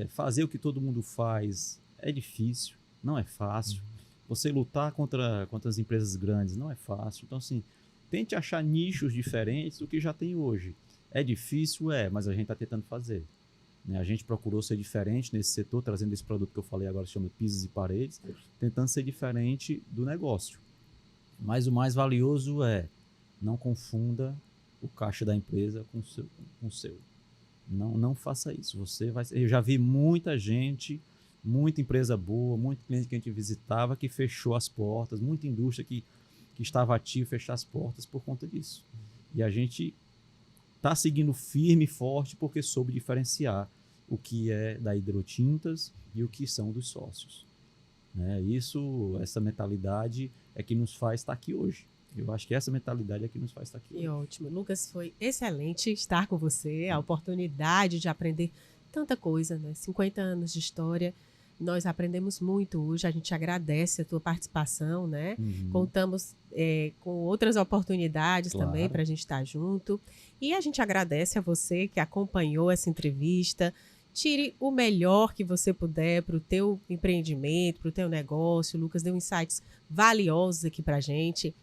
Fazer o que todo mundo faz é difícil, não é fácil. Você lutar contra as empresas grandes não é fácil. Então, assim, tente achar nichos diferentes do que já tem hoje. É difícil, mas a gente está tentando fazer. A gente procurou ser diferente nesse setor, trazendo esse produto que eu falei agora, que se chama pisos e paredes, tentando ser diferente do negócio. Mas o mais valioso não confunda o caixa da empresa com o seu. Não faça isso. Eu já vi muita gente, muita empresa boa, muito cliente que a gente visitava que fechou as portas, muita indústria que estava ativa fechar as portas por conta disso. E a gente está seguindo firme e forte porque soube diferenciar o que é da Hidrotintas e o que são dos sócios. Essa mentalidade é que nos faz estar aqui hoje. Eu acho que essa mentalidade é que nos faz estar aqui hoje. Ótimo. Lucas, foi excelente estar com você, a oportunidade de aprender tanta coisa, 50 anos de história. Nós aprendemos muito hoje, a gente agradece a tua participação, Contamos com outras oportunidades também para a gente estar junto. E a gente agradece a você que acompanhou essa entrevista. Tire o melhor que você puder para o teu empreendimento, para o teu negócio. O Lucas deu insights valiosos aqui para a gente.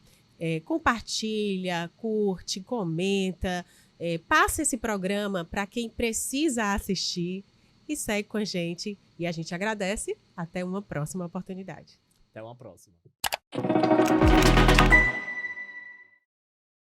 Compartilha, curte, comenta, passa esse programa para quem precisa assistir e segue com a gente. E a gente agradece. Até uma próxima oportunidade. Até uma próxima.